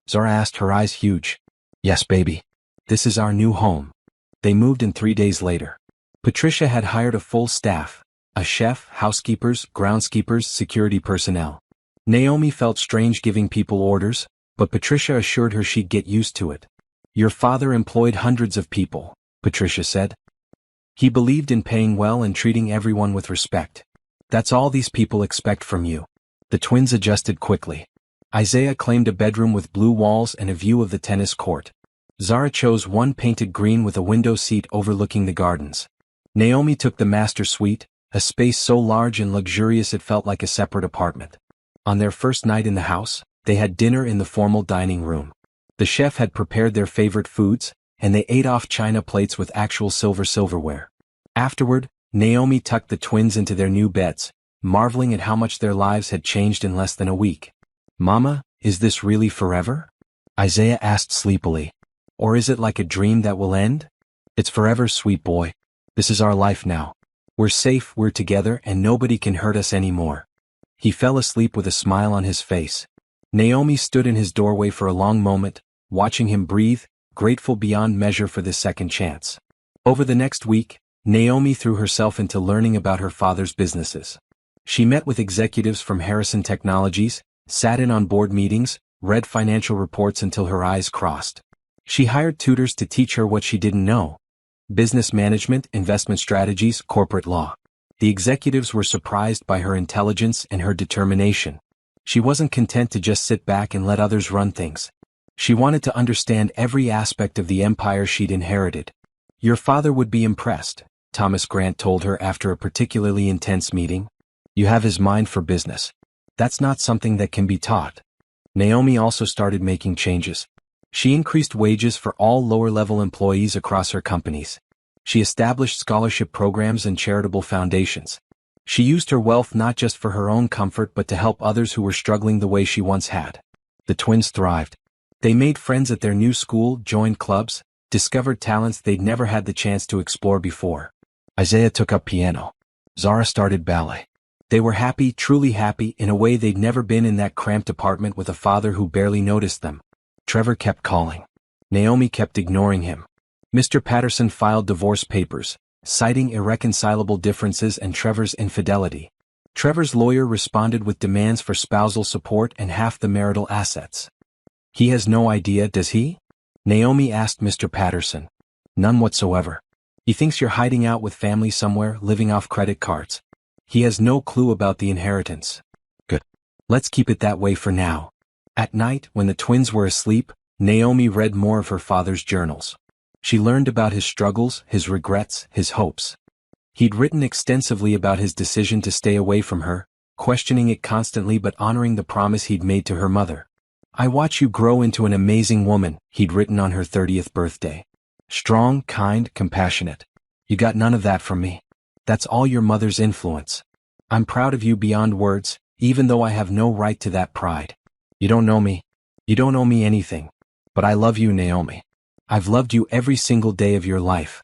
Zara asked, her eyes huge. Yes, baby. This is our new home. They moved in 3 days later. Patricia had hired a full staff. A chef, housekeepers, groundskeepers, security personnel. Naomi felt strange giving people orders, but Patricia assured her she'd get used to it. Your father employed hundreds of people, Patricia said. He believed in paying well and treating everyone with respect. That's all these people expect from you. The twins adjusted quickly. Isaiah claimed a bedroom with blue walls and a view of the tennis court. Zara chose one painted green with a window seat overlooking the gardens. Naomi took the master suite, a space so large and luxurious it felt like a separate apartment. On their first night in the house, they had dinner in the formal dining room. The chef had prepared their favorite foods, and they ate off china plates with actual silverware. Afterward, Naomi tucked the twins into their new beds, marveling at how much their lives had changed in less than a week. Mama, is this really forever? Isaiah asked sleepily. Or is it like a dream that will end? It's forever, sweet boy. This is our life now. We're safe, we're together, and nobody can hurt us anymore. He fell asleep with a smile on his face. Naomi stood in his doorway for a long moment, watching him breathe, grateful beyond measure for this second chance. Over the next week, Naomi threw herself into learning about her father's businesses. She met with executives from Harrison Technologies, sat in on board meetings, read financial reports until her eyes crossed. She hired tutors to teach her what she didn't know. Business management, investment strategies, corporate law. The executives were surprised by her intelligence and her determination. She wasn't content to just sit back and let others run things. She wanted to understand every aspect of the empire she'd inherited. Your father would be impressed, Thomas Grant told her after a particularly intense meeting. You have his mind for business. That's not something that can be taught. Naomi also started making changes. She increased wages for all lower-level employees across her companies. She established scholarship programs and charitable foundations. She used her wealth not just for her own comfort but to help others who were struggling the way she once had. The twins thrived. They made friends at their new school, joined clubs, discovered talents they'd never had the chance to explore before. Isaiah took up piano. Zara started ballet. They were happy, truly happy, in a way they'd never been in that cramped apartment with a father who barely noticed them. Trevor kept calling. Naomi kept ignoring him. Mr. Patterson filed divorce papers, citing irreconcilable differences and Trevor's infidelity. Trevor's lawyer responded with demands for spousal support and half the marital assets. He has no idea, does he? Naomi asked Mr. Patterson. None whatsoever. He thinks you're hiding out with family somewhere, living off credit cards. He has no clue about the inheritance. Good. Let's keep it that way for now. At night, when the twins were asleep, Naomi read more of her father's journals. She learned about his struggles, his regrets, his hopes. He'd written extensively about his decision to stay away from her, questioning it constantly but honoring the promise he'd made to her mother. I watch you grow into an amazing woman, he'd written on her 30th birthday. Strong, kind, compassionate. You got none of that from me. That's all your mother's influence. I'm proud of you beyond words, even though I have no right to that pride. You don't know me. You don't owe me anything. But I love you, Naomi. I've loved you every single day of your life.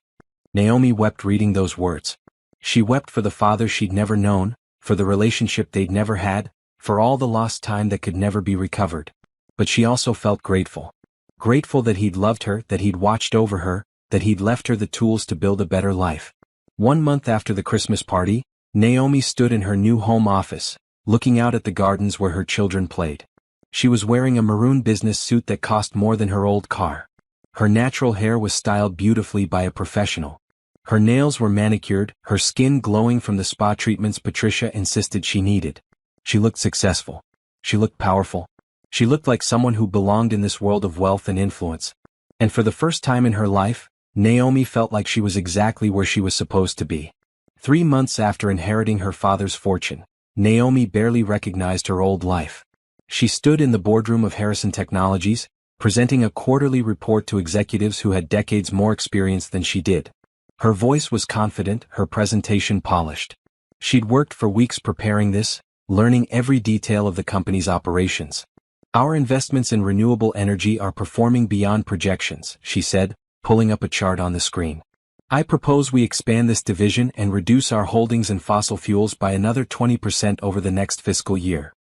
Naomi wept reading those words. She wept for the father she'd never known, for the relationship they'd never had, for all the lost time that could never be recovered. But she also felt grateful. Grateful that he'd loved her, that he'd watched over her, that he'd left her the tools to build a better life. 1 month after the Christmas party, Naomi stood in her new home office, looking out at the gardens where her children played. She was wearing a maroon business suit that cost more than her old car. Her natural hair was styled beautifully by a professional. Her nails were manicured, her skin glowing from the spa treatments Patricia insisted she needed. She looked successful. She looked powerful. She looked like someone who belonged in this world of wealth and influence. And for the first time in her life, Naomi felt like she was exactly where she was supposed to be. 3 months after inheriting her father's fortune, Naomi barely recognized her old life. She stood in the boardroom of Harrison Technologies, presenting a quarterly report to executives who had decades more experience than she did. Her voice was confident, her presentation polished. She'd worked for weeks preparing this, learning every detail of the company's operations. Our investments in renewable energy are performing beyond projections, she said, pulling up a chart on the screen. I propose we expand this division and reduce our holdings in fossil fuels by another 20% over the next fiscal year.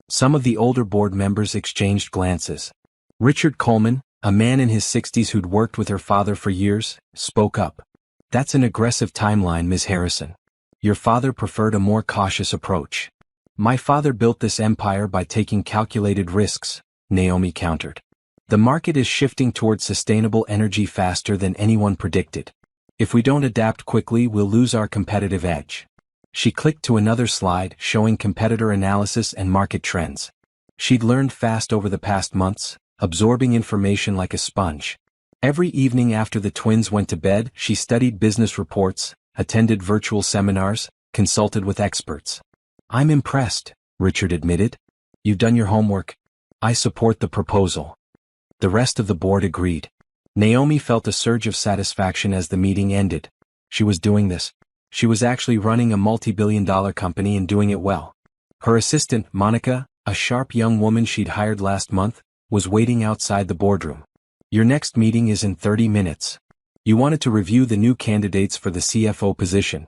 Some of the older board members exchanged glances. Richard Coleman, a man in his 60s who'd worked with her father for years, spoke up. That's an aggressive timeline, Ms. Harrison. Your father preferred a more cautious approach. My father built this empire by taking calculated risks, Naomi countered. The market is shifting towards sustainable energy faster than anyone predicted. If we don't adapt quickly, we'll lose our competitive edge. She clicked to another slide showing competitor analysis and market trends. She'd learned fast over the past months, absorbing information like a sponge. Every evening after the twins went to bed, she studied business reports, attended virtual seminars, consulted with experts. I'm impressed, Richard admitted. You've done your homework. I support the proposal. The rest of the board agreed. Naomi felt a surge of satisfaction as the meeting ended. She was doing this. She was actually running a multi-billion-dollar company and doing it well. Her assistant, Monica, a sharp young woman she'd hired last month, was waiting outside the boardroom. Your next meeting is in 30 minutes. You wanted to review the new candidates for the CFO position.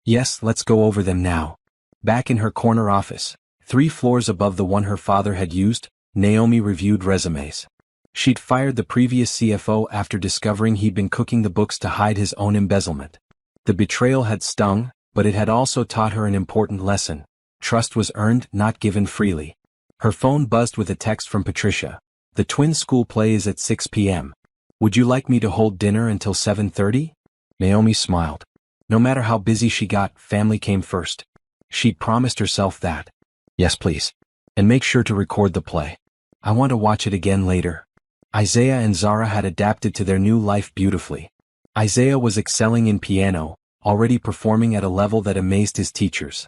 Yes, let's go over them now. Back in her corner office, 3 floors above the one her father had used, Naomi reviewed resumes. She'd fired the previous CFO after discovering he'd been cooking the books to hide his own embezzlement. The betrayal had stung, but it had also taught her an important lesson. Trust was earned, not given freely. Her phone buzzed with a text from Patricia. The twins' school play is at 6 p.m. Would you like me to hold dinner until 7:30? Naomi smiled. No matter how busy she got, family came first. She'd promised herself that. Yes, please. And make sure to record the play. I want to watch it again later. Isaiah and Zara had adapted to their new life beautifully. Isaiah was excelling in piano, already performing at a level that amazed his teachers.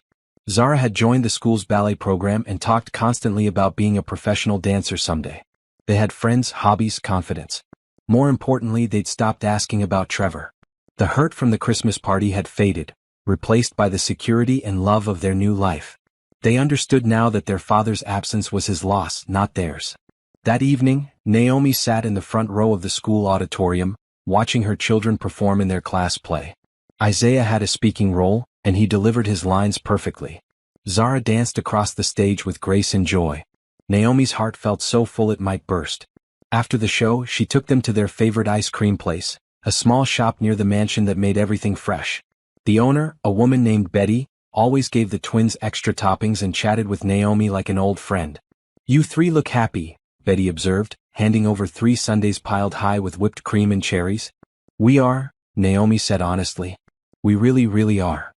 Zara had joined the school's ballet program and talked constantly about being a professional dancer someday. They had friends, hobbies, confidence. More importantly, they'd stopped asking about Trevor. The hurt from the Christmas party had faded, replaced by the security and love of their new life. They understood now that their father's absence was his loss, not theirs. That evening, Naomi sat in the front row of the school auditorium, watching her children perform in their class play. Isaiah had a speaking role, and he delivered his lines perfectly. Zara danced across the stage with grace and joy. Naomi's heart felt so full it might burst. After the show, she took them to their favorite ice cream place, a small shop near the mansion that made everything fresh. The owner, a woman named Betty, always gave the twins extra toppings and chatted with Naomi like an old friend. You 3 look happy, Betty observed, handing over 3 sundaes piled high with whipped cream and cherries. We are, Naomi said honestly. We really, really are.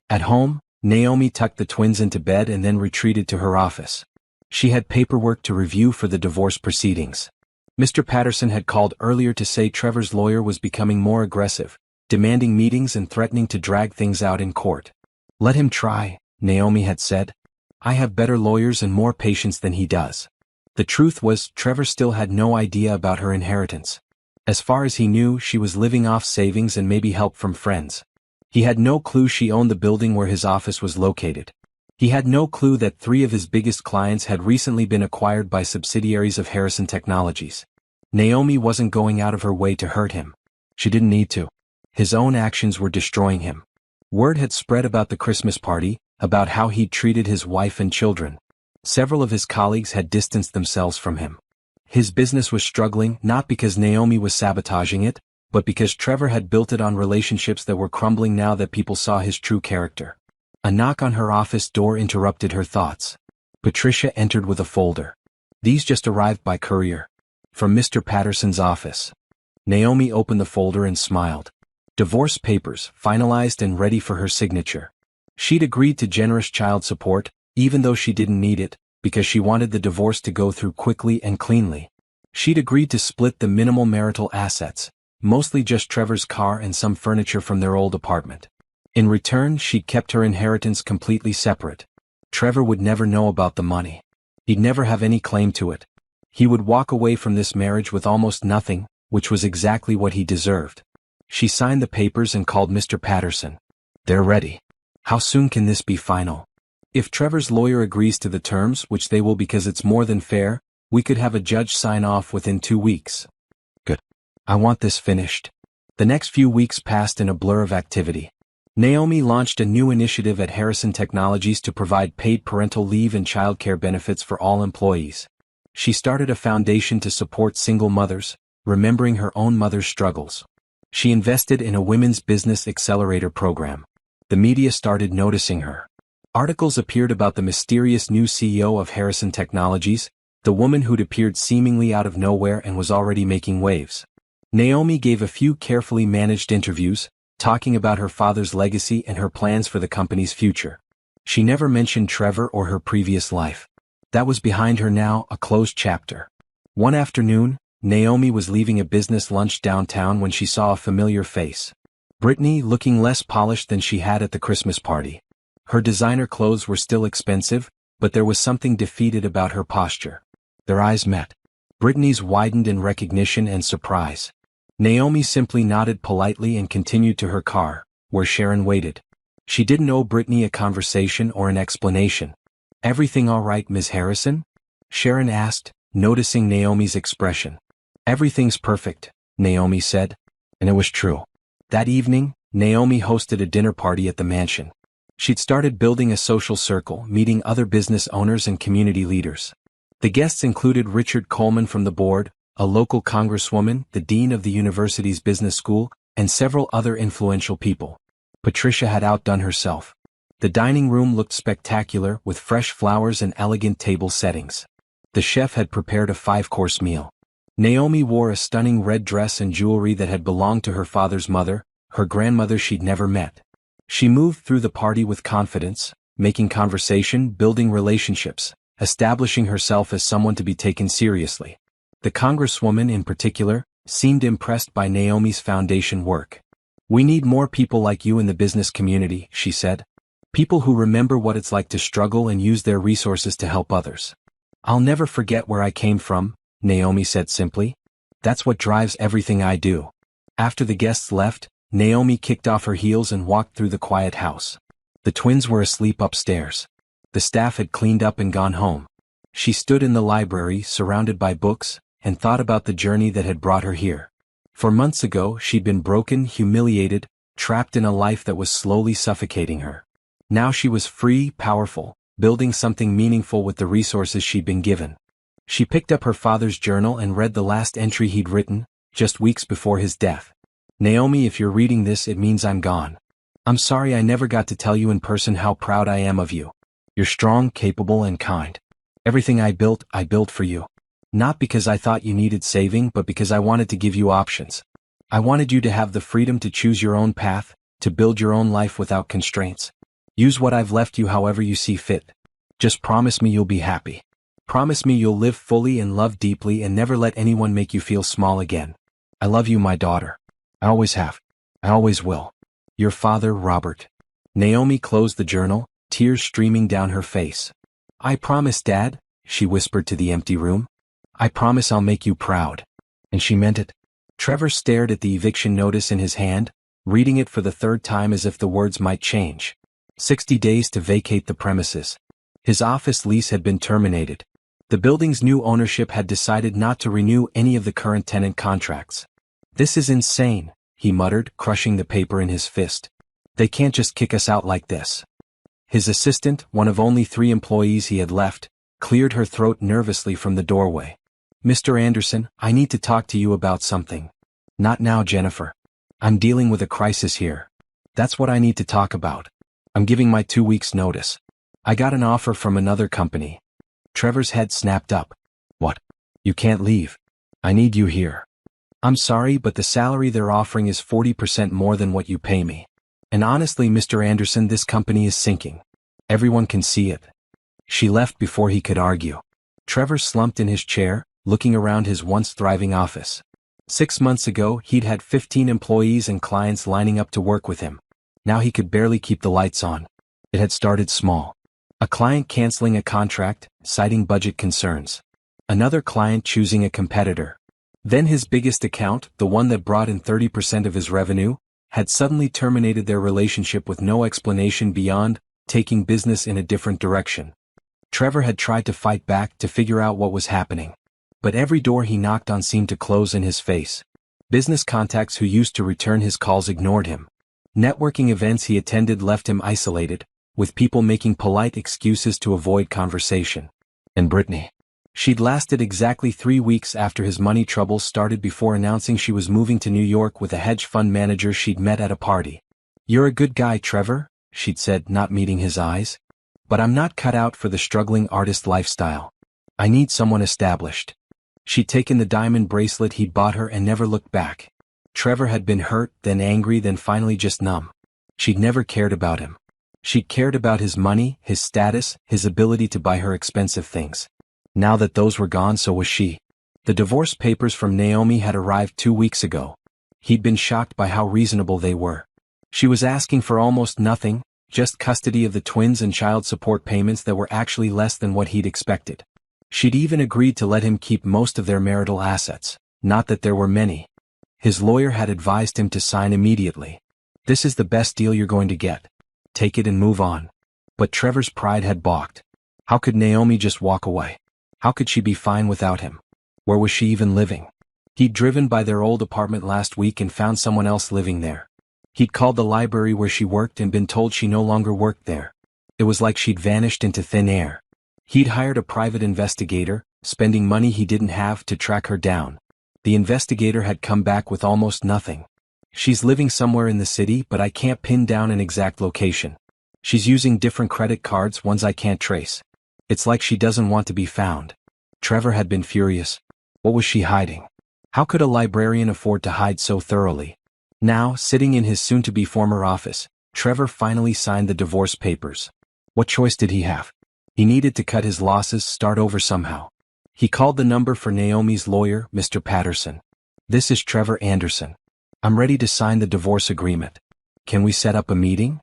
At home, Naomi tucked the twins into bed and then retreated to her office. She had paperwork to review for the divorce proceedings. Mr. Patterson had called earlier to say Trevor's lawyer was becoming more aggressive, demanding meetings and threatening to drag things out in court. Let him try, Naomi had said. I have better lawyers and more patience than he does. The truth was, Trevor still had no idea about her inheritance. As far as he knew, she was living off savings and maybe help from friends. He had no clue she owned the building where his office was located. He had no clue that 3 of his biggest clients had recently been acquired by subsidiaries of Harrison Technologies. Naomi wasn't going out of her way to hurt him. She didn't need to. His own actions were destroying him. Word had spread about the Christmas party, about how he'd treated his wife and children. Several of his colleagues had distanced themselves from him. His business was struggling not because Naomi was sabotaging it, but because Trevor had built it on relationships that were crumbling now that people saw his true character. A knock on her office door interrupted her thoughts. Patricia entered with a folder. "These just arrived by courier. From Mr. Patterson's office." Naomi opened the folder and smiled. Divorce papers, finalized and ready for her signature. She'd agreed to generous child support, even though she didn't need it, because she wanted the divorce to go through quickly and cleanly. She'd agreed to split the minimal marital assets, mostly just Trevor's car and some furniture from their old apartment. In return, she'd kept her inheritance completely separate. Trevor would never know about the money. He'd never have any claim to it. He would walk away from this marriage with almost nothing, which was exactly what he deserved. She signed the papers and called Mr. Patterson. "They're ready. How soon can this be final? If Trevor's lawyer agrees to the terms, which they will because it's more than fair, we could have a judge sign off within 2 weeks." "Good. I want this finished." The next few weeks passed in a blur of activity. Naomi launched a new initiative at Harrison Technologies to provide paid parental leave and childcare benefits for all employees. She started a foundation to support single mothers, remembering her own mother's struggles. She invested in a women's business accelerator program. The media started noticing her. Articles appeared about the mysterious new CEO of Harrison Technologies, the woman who'd appeared seemingly out of nowhere and was already making waves. Naomi gave a few carefully managed interviews, talking about her father's legacy and her plans for the company's future. She never mentioned Trevor or her previous life. That was behind her now, a closed chapter. One afternoon, Naomi was leaving a business lunch downtown when she saw a familiar face. Brittany, looking less polished than she had at the Christmas party. Her designer clothes were still expensive, but there was something defeated about her posture. Their eyes met. Brittany's widened in recognition and surprise. Naomi simply nodded politely and continued to her car, where Sharon waited. She didn't owe Brittany a conversation or an explanation. "Everything all right, Ms. Harrison?" Sharon asked, noticing Naomi's expression. "Everything's perfect," Naomi said. And it was true. That evening, Naomi hosted a dinner party at the mansion. She'd started building a social circle, meeting other business owners and community leaders. The guests included Richard Coleman from the board, a local congresswoman, the dean of the university's business school, and several other influential people. Patricia had outdone herself. The dining room looked spectacular, with fresh flowers and elegant table settings. The chef had prepared a 5-course meal. Naomi wore a stunning red dress and jewelry that had belonged to her father's mother, her grandmother she'd never met. She moved through the party with confidence, making conversation, building relationships, establishing herself as someone to be taken seriously. The congresswoman in particular seemed impressed by Naomi's foundation work. "We need more people like you in the business community," she said. "People who remember what it's like to struggle and use their resources to help others." "I'll never forget where I came from," Naomi said simply. "That's what drives everything I do." After the guests left, Naomi kicked off her heels and walked through the quiet house. The twins were asleep upstairs. The staff had cleaned up and gone home. She stood in the library, surrounded by books, and thought about the journey that had brought her here. For months ago, she'd been broken, humiliated, trapped in a life that was slowly suffocating her. Now she was free, powerful, building something meaningful with the resources she'd been given. She picked up her father's journal and read the last entry he'd written, just weeks before his death. "Naomi, if you're reading this, it means I'm gone. I'm sorry I never got to tell you in person how proud I am of you. You're strong, capable, and kind. Everything I built for you. Not because I thought you needed saving, but because I wanted to give you options. I wanted you to have the freedom to choose your own path, to build your own life without constraints. Use what I've left you however you see fit. Just promise me you'll be happy. Promise me you'll live fully and love deeply and never let anyone make you feel small again. I love you, my daughter. I always have. I always will. Your father, Robert." Naomi closed the journal, tears streaming down her face. "I promise, Dad," she whispered to the empty room. "I promise I'll make you proud." And she meant it. Trevor stared at the eviction notice in his hand, reading it for the third time as if the words might change. 60 days to vacate the premises. His office lease had been terminated. The building's new ownership had decided not to renew any of the current tenant contracts. "This is insane," he muttered, crushing the paper in his fist. "They can't just kick us out like this." His assistant, one of only 3 employees he had left, cleared her throat nervously from the doorway. "Mr. Anderson, I need to talk to you about something." "Not now, Jennifer. I'm dealing with a crisis here." "That's what I need to talk about. I'm giving my 2 weeks' notice. I got an offer from another company." Trevor's head snapped up. "What? You can't leave. I need you here." "I'm sorry, but the salary they're offering is 40% more than what you pay me. And honestly, Mr. Anderson, this company is sinking. Everyone can see it." She left before he could argue. Trevor slumped in his chair, looking around his once thriving office. 6 months ago, he'd had 15 employees and clients lining up to work with him. Now he could barely keep the lights on. It had started small. A client canceling a contract, citing budget concerns. Another client choosing a competitor. Then his biggest account, the one that brought in 30% of his revenue, had suddenly terminated their relationship with no explanation beyond taking business in a different direction. Trevor had tried to fight back to figure out what was happening. But every door he knocked on seemed to close in his face. Business contacts who used to return his calls ignored him. Networking events he attended left him isolated, with people making polite excuses to avoid conversation. And Brittany. She'd lasted exactly 3 weeks after his money troubles started before announcing she was moving to New York with a hedge fund manager she'd met at a party. "You're a good guy, Trevor," she'd said, not meeting his eyes. "But I'm not cut out for the struggling artist lifestyle. I need someone established." She'd taken the diamond bracelet he'd bought her and never looked back. Trevor had been hurt, then angry, then finally just numb. She'd never cared about him. She'd cared about his money, his status, his ability to buy her expensive things. Now that those were gone, so was she. The divorce papers from Naomi had arrived 2 weeks ago. He'd been shocked by how reasonable they were. She was asking for almost nothing, just custody of the twins and child support payments that were actually less than what he'd expected. She'd even agreed to let him keep most of their marital assets, not that there were many. His lawyer had advised him to sign immediately. "This is the best deal you're going to get. Take it and move on." But Trevor's pride had balked. How could Naomi just walk away? How could she be fine without him? Where was she even living? He'd driven by their old apartment last week and found someone else living there. He'd called the library where she worked and been told she no longer worked there. It was like she'd vanished into thin air. He'd hired a private investigator, spending money he didn't have to track her down. The investigator had come back with almost nothing. "She's living somewhere in the city, but I can't pin down an exact location. She's using different credit cards, ones I can't trace. It's like she doesn't want to be found." Trevor had been furious. What was she hiding? How could a librarian afford to hide so thoroughly? Now, sitting in his soon-to-be former office, Trevor finally signed the divorce papers. What choice did he have? He needed to cut his losses, start over somehow. He called the number for Naomi's lawyer, Mr. Patterson. "This is Trevor Anderson. I'm ready to sign the divorce agreement. Can we set up a meeting?"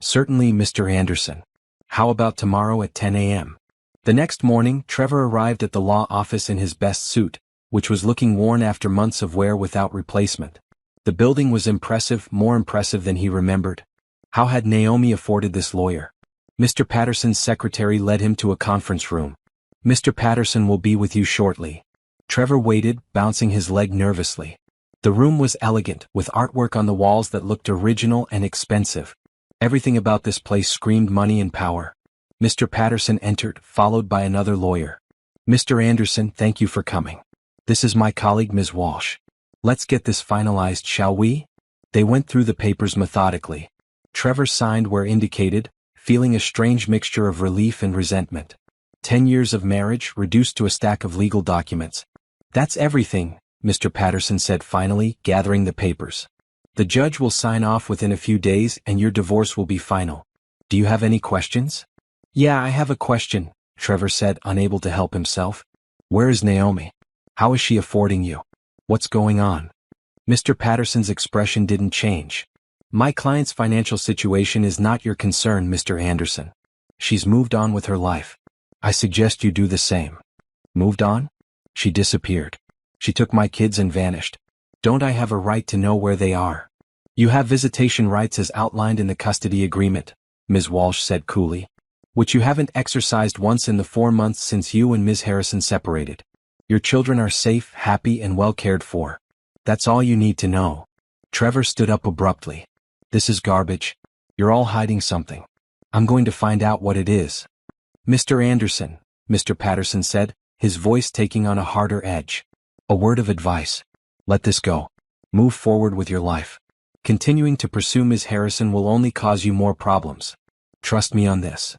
"Certainly, Mr. Anderson. How about tomorrow at 10 a.m.? The next morning, Trevor arrived at the law office in his best suit, which was looking worn after months of wear without replacement. The building was impressive, more impressive than he remembered. How had Naomi afforded this lawyer? Mr. Patterson's secretary led him to a conference room. "Mr. Patterson will be with you shortly." Trevor waited, bouncing his leg nervously. The room was elegant, with artwork on the walls that looked original and expensive. Everything about this place screamed money and power. Mr. Patterson entered, followed by another lawyer. "Mr. Anderson, thank you for coming. This is my colleague, Ms. Walsh. Let's get this finalized, shall we?" They went through the papers methodically. Trevor signed where indicated, feeling a strange mixture of relief and resentment. 10 years of marriage reduced to a stack of legal documents. "That's everything," Mr. Patterson said finally, gathering the papers. "The judge will sign off within a few days and your divorce will be final. Do you have any questions?" "Yeah, I have a question," Trevor said, unable to help himself. "Where is Naomi? How is she affording you? What's going on?" Mr. Patterson's expression didn't change. "My client's financial situation is not your concern, Mr. Anderson. She's moved on with her life. I suggest you do the same." "Moved on?" "She disappeared. She took my kids and vanished. Don't I have a right to know where they are?" "You have visitation rights as outlined in the custody agreement," Ms. Walsh said coolly, "which you haven't exercised once in the 4 months since you and Ms. Harrison separated. Your children are safe, happy, and well cared for. That's all you need to know." Trevor stood up abruptly. "This is garbage. You're all hiding something. I'm going to find out what it is. Mr. Anderson, Mr. Patterson said, his voice taking on a harder edge. A word of advice. Let this go. Move forward with your life. Continuing to pursue Ms. Harrison will only cause you more problems. Trust me on this.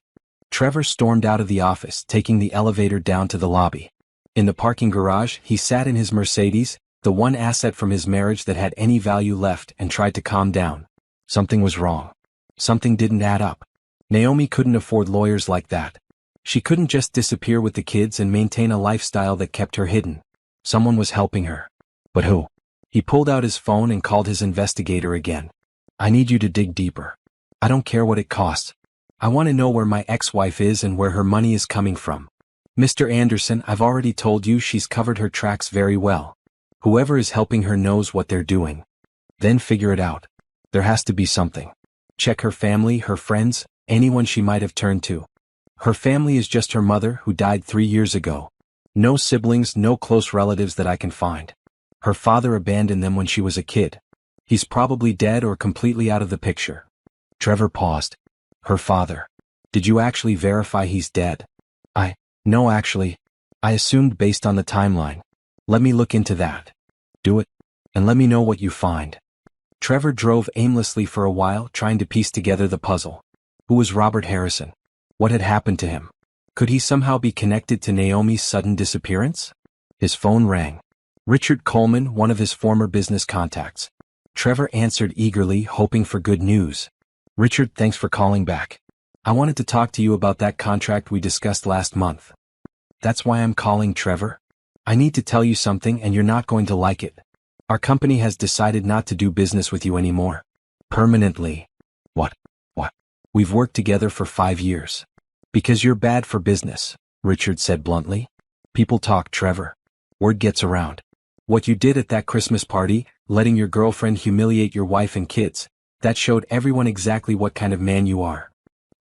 Trevor stormed out of the office, taking the elevator down to the lobby. In the parking garage, he sat in his Mercedes, the one asset from his marriage that had any value left, and tried to calm down. Something was wrong. Something didn't add up. Naomi couldn't afford lawyers like that. She couldn't just disappear with the kids and maintain a lifestyle that kept her hidden. Someone was helping her. But who? He pulled out his phone and called his investigator again. I need you to dig deeper. I don't care what it costs. I want to know where my ex-wife is and where her money is coming from. Mr. Anderson, I've already told you she's covered her tracks very well. Whoever is helping her knows what they're doing. Then figure it out. There has to be something. Check her family, her friends, anyone she might have turned to. Her family is just her mother, who died 3 years ago. No siblings, no close relatives that I can find. Her father abandoned them when she was a kid. He's probably dead or completely out of the picture. Trevor paused. Her father. Did you actually verify he's dead? No actually. I assumed based on the timeline. Let me look into that. Do it. And let me know what you find. Trevor drove aimlessly for a while, trying to piece together the puzzle. Who was Robert Harrison? What had happened to him? Could he somehow be connected to Naomi's sudden disappearance? His phone rang. Richard Coleman, one of his former business contacts. Trevor answered eagerly, hoping for good news. Richard, thanks for calling back. I wanted to talk to you about that contract we discussed last month. That's why I'm calling, Trevor. I need to tell you something and you're not going to like it. Our company has decided not to do business with you anymore. Permanently. What? We've worked together for 5 years. Because you're bad for business, Richard said bluntly. People talk, Trevor. Word gets around. What you did at that Christmas party, letting your girlfriend humiliate your wife and kids, that showed everyone exactly what kind of man you are.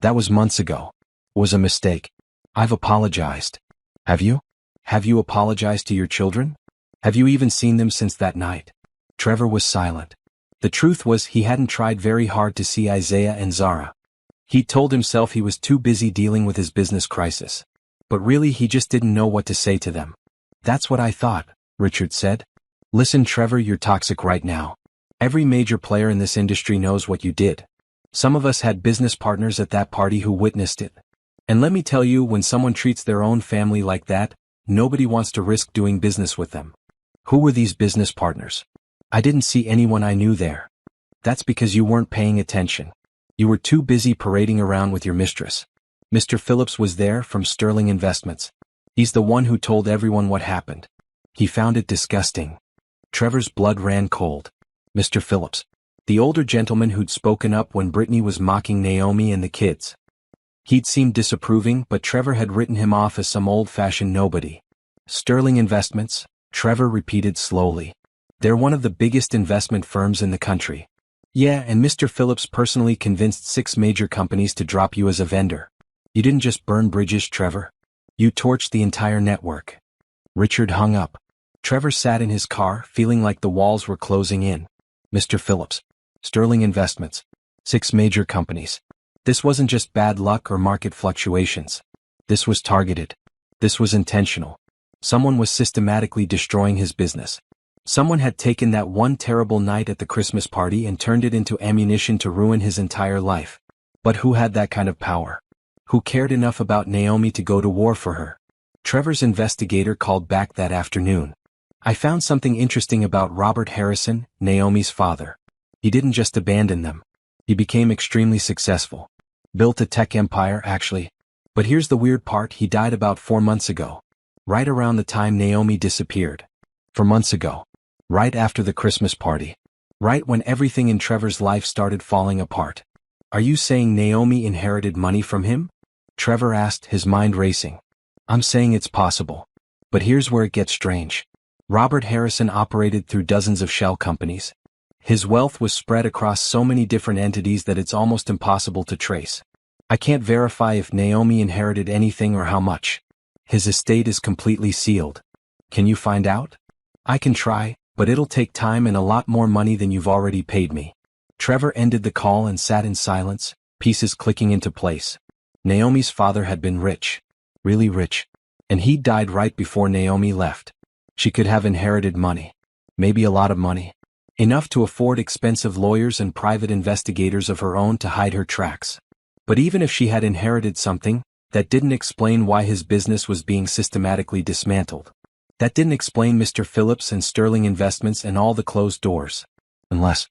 That was months ago. Was a mistake. I've apologized. Have you? Have you apologized to your children? Have you even seen them since that night? Trevor was silent. The truth was he hadn't tried very hard to see Isaiah and Zara. He told himself he was too busy dealing with his business crisis. But really he just didn't know what to say to them. That's what I thought, Richard said. Listen, Trevor, you're toxic right now. Every major player in this industry knows what you did. Some of us had business partners at that party who witnessed it. And let me tell you, when someone treats their own family like that, nobody wants to risk doing business with them. Who were these business partners? I didn't see anyone I knew there. That's because you weren't paying attention. You were too busy parading around with your mistress. Mr. Phillips was there from Sterling Investments. He's the one who told everyone what happened. He found it disgusting. Trevor's blood ran cold. Mr. Phillips. The older gentleman who'd spoken up when Brittany was mocking Naomi and the kids. He'd seemed disapproving, but Trevor had written him off as some old-fashioned nobody. Sterling Investments, Trevor repeated slowly. They're one of the biggest investment firms in the country. Yeah, and Mr. Phillips personally convinced 6 major companies to drop you as a vendor. You didn't just burn bridges, Trevor. You torched the entire network. Richard hung up. Trevor sat in his car, feeling like the walls were closing in. Mr. Phillips. Sterling Investments. 6 major companies. This wasn't just bad luck or market fluctuations. This was targeted. This was intentional. Someone was systematically destroying his business. Someone had taken that one terrible night at the Christmas party and turned it into ammunition to ruin his entire life. But who had that kind of power? Who cared enough about Naomi to go to war for her? Trevor's investigator called back that afternoon. I found something interesting about Robert Harrison, Naomi's father. He didn't just abandon them. He became extremely successful. Built a tech empire, actually. But here's the weird part, he died about 4 months ago. Right around the time Naomi disappeared. 4 months ago. Right after the Christmas party. Right when everything in Trevor's life started falling apart. Are you saying Naomi inherited money from him? Trevor asked, his mind racing. I'm saying it's possible. But here's where it gets strange. Robert Harrison operated through dozens of shell companies. His wealth was spread across so many different entities that it's almost impossible to trace. I can't verify if Naomi inherited anything or how much. His estate is completely sealed. Can you find out? I can try, but it'll take time and a lot more money than you've already paid me. Trevor ended the call and sat in silence, pieces clicking into place. Naomi's father had been rich. Really rich. And he died right before Naomi left. She could have inherited money. Maybe a lot of money. Enough to afford expensive lawyers and private investigators of her own to hide her tracks. But even if she had inherited something, that didn't explain why his business was being systematically dismantled. That didn't explain Mr. Phillips and Sterling Investments and all the closed doors. Unless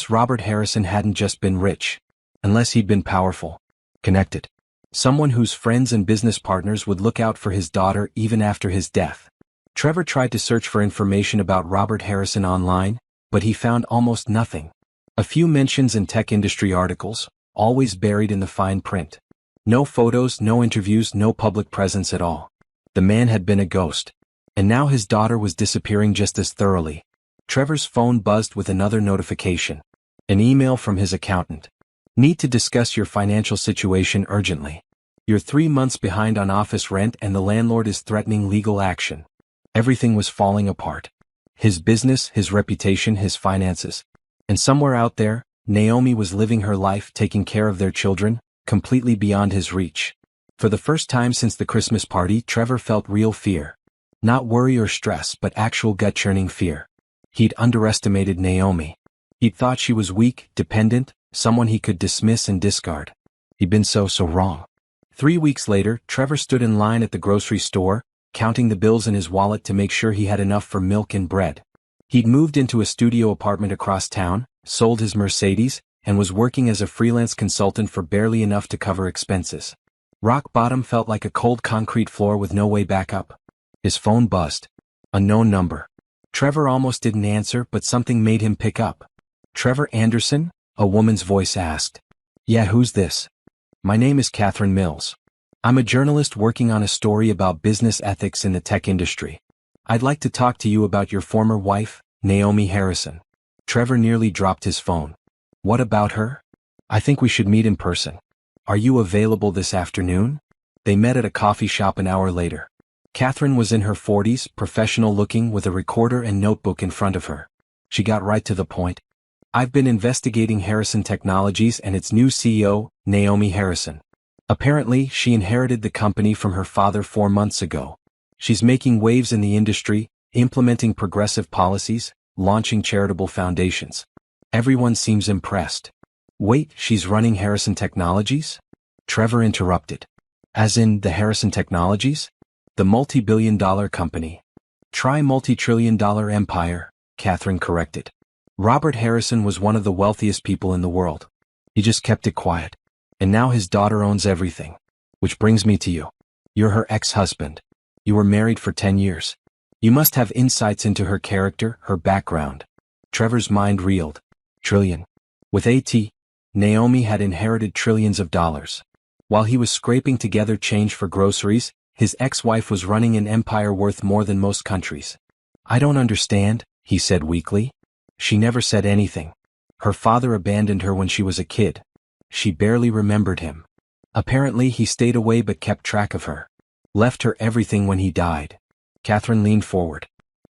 Robert Harrison hadn't just been rich. Unless he'd been powerful. Connected. Someone whose friends and business partners would look out for his daughter even after his death. Trevor tried to search for information about Robert Harrison online, but he found almost nothing. A few mentions in tech industry articles, always buried in the fine print. No photos, no interviews, no public presence at all. The man had been a ghost. And now his daughter was disappearing just as thoroughly. Trevor's phone buzzed with another notification. An email from his accountant. Need to discuss your financial situation urgently. You're 3 months behind on office rent and the landlord is threatening legal action. Everything was falling apart. His business, his reputation, his finances. And somewhere out there, Naomi was living her life taking care of their children, completely beyond his reach. For the first time since the Christmas party, Trevor felt real fear. Not worry or stress, but actual gut-churning fear. He'd underestimated Naomi. He'd thought she was weak, dependent, someone he could dismiss and discard. He'd been so wrong. 3 weeks later, Trevor stood in line at the grocery store, counting the bills in his wallet to make sure he had enough for milk and bread. He'd moved into a studio apartment across town, sold his Mercedes, and was working as a freelance consultant for barely enough to cover expenses. Rock bottom felt like a cold concrete floor with no way back up. His phone buzzed. Unknown number. Trevor almost didn't answer, but something made him pick up. Trevor Anderson? A woman's voice asked. Yeah, who's this? My name is Catherine Mills. I'm a journalist working on a story about business ethics in the tech industry. I'd like to talk to you about your former wife, Naomi Harrison. Trevor nearly dropped his phone. What about her? I think we should meet in person. Are you available this afternoon? They met at a coffee shop an hour later. Catherine was in her 40s, professional looking, with a recorder and notebook in front of her. She got right to the point. I've been investigating Harrison Technologies and its new CEO, Naomi Harrison. Apparently, she inherited the company from her father 4 months ago. She's making waves in the industry, implementing progressive policies, launching charitable foundations. Everyone seems impressed. Wait, she's running Harrison Technologies? Trevor interrupted. As in, the Harrison Technologies? The multi-billion-dollar company. Try multi-trillion-dollar empire, Catherine corrected. Robert Harrison was one of the wealthiest people in the world. He just kept it quiet. And now his daughter owns everything. Which brings me to you. You're her ex-husband. You were married for 10 years. You must have insights into her character, her background. Trevor's mind reeled. Trillion. With A.T., Naomi had inherited trillions of dollars. While he was scraping together change for groceries, his ex-wife was running an empire worth more than most countries. I don't understand, he said weakly. She never said anything. Her father abandoned her when she was a kid. She barely remembered him. Apparently he stayed away but kept track of her. Left her everything when he died. Catherine leaned forward.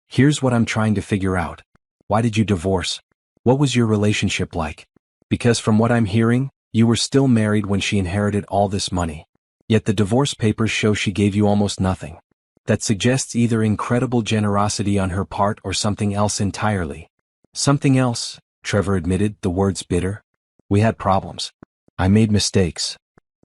Here's what I'm trying to figure out. Why did you divorce? What was your relationship like? Because from what I'm hearing, you were still married when she inherited all this money. Yet the divorce papers show she gave you almost nothing. That suggests either incredible generosity on her part or something else entirely. Something else, Trevor admitted, the words bitter. We had problems. I made mistakes.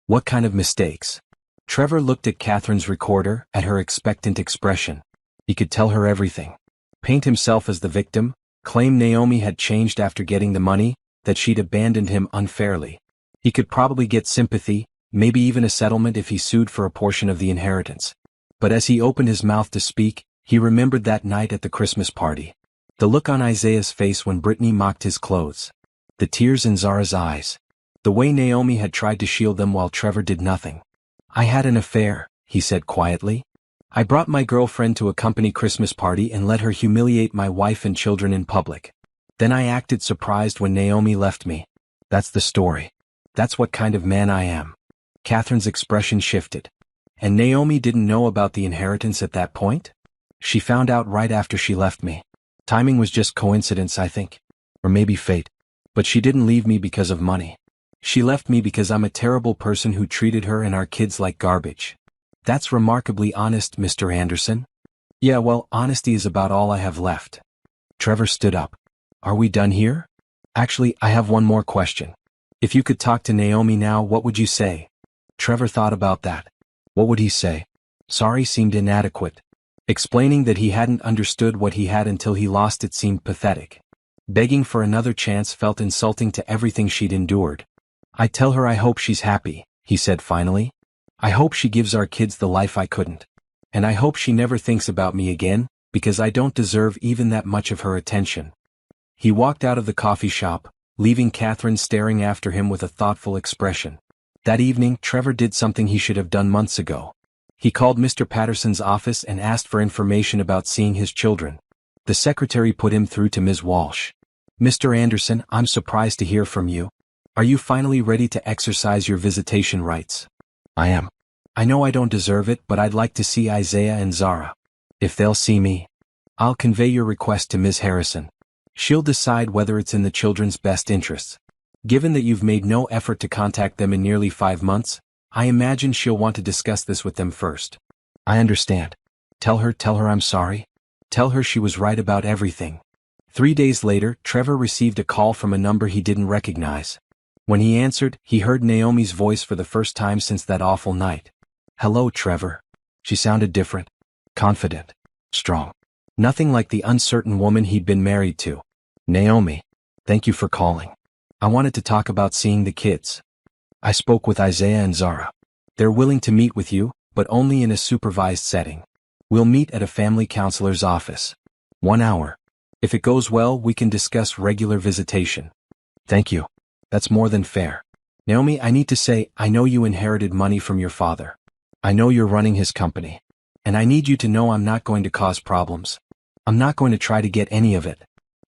What kind of mistakes? Trevor looked at Catherine's recorder, at her expectant expression. He could tell her everything. Paint himself as the victim, claim Naomi had changed after getting the money, that she'd abandoned him unfairly. He could probably get sympathy, maybe even a settlement if he sued for a portion of the inheritance. But as he opened his mouth to speak, he remembered that night at the Christmas party. The look on Isaiah's face when Brittany mocked his clothes. The tears in Zara's eyes. The way Naomi had tried to shield them while Trevor did nothing. I had an affair, he said quietly. I brought my girlfriend to a company Christmas party and let her humiliate my wife and children in public. Then I acted surprised when Naomi left me. That's the story. That's what kind of man I am. Catherine's expression shifted. And Naomi didn't know about the inheritance at that point? She found out right after she left me. Timing was just coincidence, I think. Or maybe fate. But she didn't leave me because of money. She left me because I'm a terrible person who treated her and our kids like garbage. That's remarkably honest, Mr. Anderson. Yeah, well, honesty is about all I have left. Trevor stood up. Are we done here? Actually, I have one more question. If you could talk to Naomi now, what would you say? Trevor thought about that. What would he say? Sorry seemed inadequate. Explaining that he hadn't understood what he had until he lost it seemed pathetic. Begging for another chance felt insulting to everything she'd endured. I tell her I hope she's happy, he said finally. I hope she gives our kids the life I couldn't. And I hope she never thinks about me again, because I don't deserve even that much of her attention. He walked out of the coffee shop, leaving Catherine staring after him with a thoughtful expression. That evening, Trevor did something he should have done months ago. He called Mr. Patterson's office and asked for information about seeing his children. The secretary put him through to Ms. Walsh. Mr. Anderson, I'm surprised to hear from you. Are you finally ready to exercise your visitation rights? I am. I know I don't deserve it, but I'd like to see Isaiah and Zara. If they'll see me, I'll convey your request to Ms. Harrison. She'll decide whether it's in the children's best interests. Given that you've made no effort to contact them in nearly 5 months, I imagine she'll want to discuss this with them first. I understand. Tell her I'm sorry. Tell her she was right about everything. 3 days later, Trevor received a call from a number he didn't recognize. When he answered, he heard Naomi's voice for the first time since that awful night. Hello, Trevor. She sounded different. Confident. Strong. Nothing like the uncertain woman he'd been married to. Naomi. Thank you for calling. I wanted to talk about seeing the kids. I spoke with Isaiah and Zara. They're willing to meet with you, but only in a supervised setting. We'll meet at a family counselor's office. 1 hour. If it goes well, we can discuss regular visitation. Thank you. That's more than fair. Naomi, I need to say, I know you inherited money from your father. I know you're running his company. And I need you to know I'm not going to cause problems. I'm not going to try to get any of it.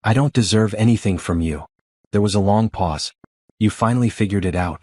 I don't deserve anything from you. There was a long pause. You finally figured it out.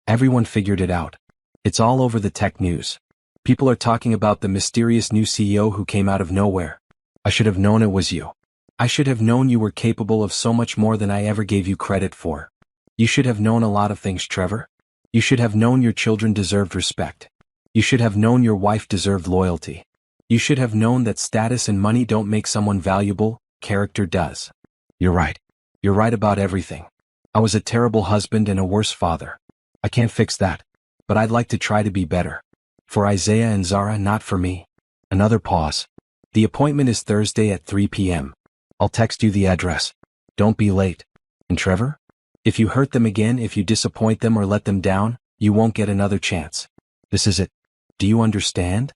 Everyone figured it out. It's all over the tech news. People are talking about the mysterious new CEO who came out of nowhere. I should have known it was you. I should have known you were capable of so much more than I ever gave you credit for. You should have known a lot of things, Trevor. You should have known your children deserved respect. You should have known your wife deserved loyalty. You should have known that status and money don't make someone valuable, character does. You're right. You're right about everything. I was a terrible husband and a worse father. I can't fix that. But I'd like to try to be better. For Isaiah and Zara, not for me. Another pause. The appointment is Thursday at 3 p.m. I'll text you the address. Don't be late. And Trevor? If you hurt them again, if you disappoint them or let them down, you won't get another chance. This is it. Do you understand?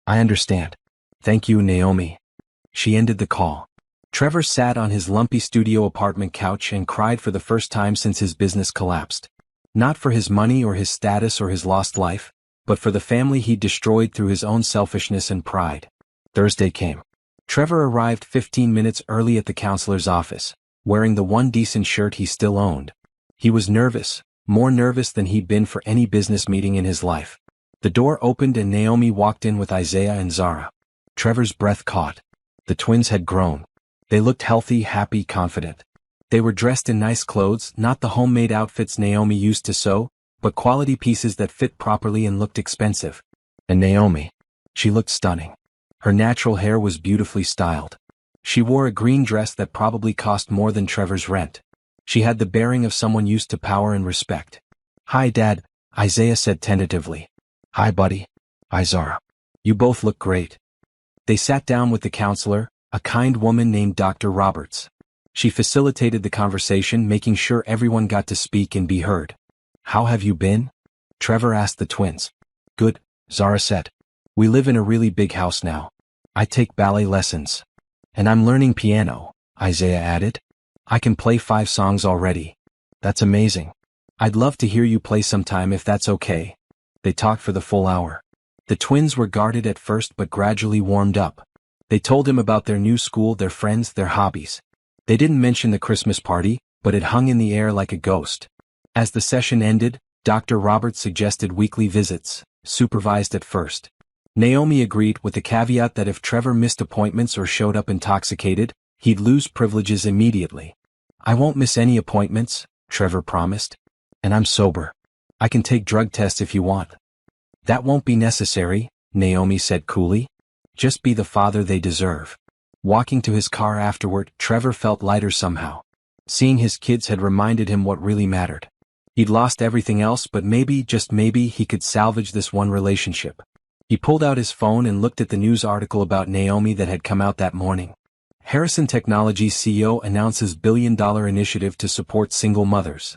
I understand. Thank you, Naomi. She ended the call. Trevor sat on his lumpy studio apartment couch and cried for the first time since his business collapsed. Not for his money or his status or his lost life, but for the family he'd destroyed through his own selfishness and pride. Thursday came. Trevor arrived 15 minutes early at the counselor's office, wearing the one decent shirt he still owned. He was nervous, more nervous than he'd been for any business meeting in his life. The door opened and Naomi walked in with Isaiah and Zara. Trevor's breath caught. The twins had grown. They looked healthy, happy, confident. They were dressed in nice clothes, not the homemade outfits Naomi used to sew, but quality pieces that fit properly and looked expensive. And Naomi. She looked stunning. Her natural hair was beautifully styled. She wore a green dress that probably cost more than Trevor's rent. She had the bearing of someone used to power and respect. Hi, Dad, Isaiah said tentatively. Hi, buddy. Hi, Zara. You both look great. They sat down with the counselor, a kind woman named Dr. Roberts. She facilitated the conversation, making sure everyone got to speak and be heard. How have you been? Trevor asked the twins. Good, Zara said. We live in a really big house now. I take ballet lessons. And I'm learning piano, Isaiah added. I can play 5 songs already. That's amazing. I'd love to hear you play sometime if that's okay. They talked for the full hour. The twins were guarded at first but gradually warmed up. They told him about their new school, their friends, their hobbies. They didn't mention the Christmas party, but it hung in the air like a ghost. As the session ended, Dr. Roberts suggested weekly visits, supervised at first. Naomi agreed with the caveat that if Trevor missed appointments or showed up intoxicated, he'd lose privileges immediately. I won't miss any appointments, Trevor promised. And I'm sober. I can take drug tests if you want. That won't be necessary, Naomi said coolly. Just be the father they deserve. Walking to his car afterward, Trevor felt lighter somehow. Seeing his kids had reminded him what really mattered. He'd lost everything else, but maybe, just maybe, he could salvage this one relationship. He pulled out his phone and looked at the news article about Naomi that had come out that morning. Harrison Technologies CEO announces billion-dollar initiative to support single mothers.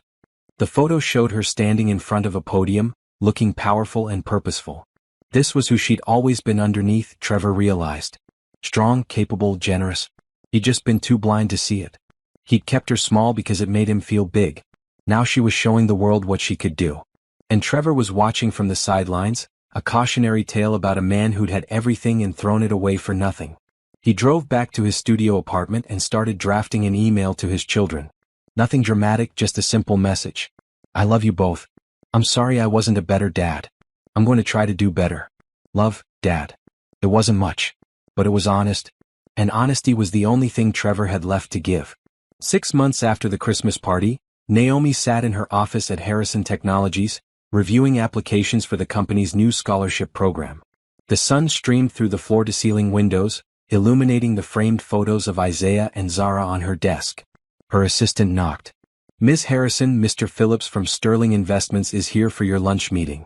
The photo showed her standing in front of a podium, looking powerful and purposeful. This was who she'd always been underneath, Trevor realized. Strong, capable, generous. He'd just been too blind to see it. He'd kept her small because it made him feel big. Now she was showing the world what she could do. And Trevor was watching from the sidelines, a cautionary tale about a man who'd had everything and thrown it away for nothing. He drove back to his studio apartment and started drafting an email to his children. Nothing dramatic, just a simple message. I love you both. I'm sorry I wasn't a better dad. I'm going to try to do better. Love, Dad. It wasn't much. But it was honest. And honesty was the only thing Trevor had left to give. 6 months after the Christmas party, Naomi sat in her office at Harrison Technologies, reviewing applications for the company's new scholarship program. The sun streamed through the floor-to-ceiling windows, illuminating the framed photos of Isaiah and Zara on her desk. Her assistant knocked. Ms. Harrison, Mr. Phillips from Sterling Investments is here for your lunch meeting.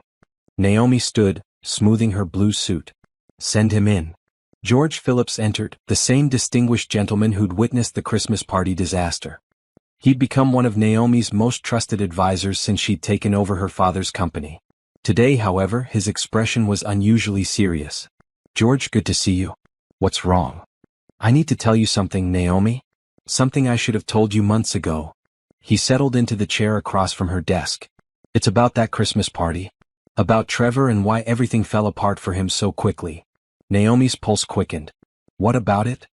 Naomi stood, smoothing her blue suit. Send him in. George Phillips entered, the same distinguished gentleman who'd witnessed the Christmas party disaster. He'd become one of Naomi's most trusted advisors since she'd taken over her father's company. Today, however, his expression was unusually serious. George, good to see you. What's wrong? I need to tell you something, Naomi. Something I should have told you months ago. He settled into the chair across from her desk. It's about that Christmas party. About Trevor and why everything fell apart for him so quickly. Naomi's pulse quickened. What about it?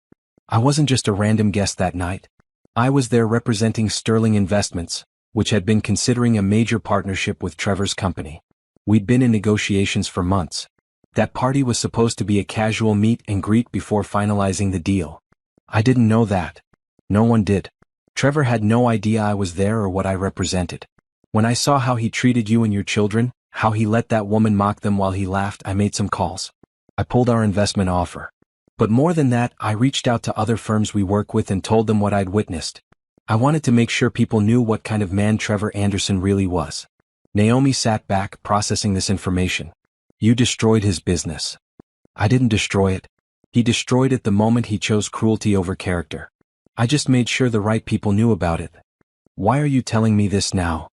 I wasn't just a random guest that night. I was there representing Sterling Investments, which had been considering a major partnership with Trevor's company. We'd been in negotiations for months. That party was supposed to be a casual meet and greet before finalizing the deal. I didn't know that. No one did. Trevor had no idea I was there or what I represented. When I saw how he treated you and your children, how he let that woman mock them while he laughed, I made some calls. I pulled our investment offer. But more than that, I reached out to other firms we work with and told them what I'd witnessed. I wanted to make sure people knew what kind of man Trevor Anderson really was. Naomi sat back, processing this information. You destroyed his business. I didn't destroy it. He destroyed it the moment he chose cruelty over character. I just made sure the right people knew about it. Why are you telling me this now?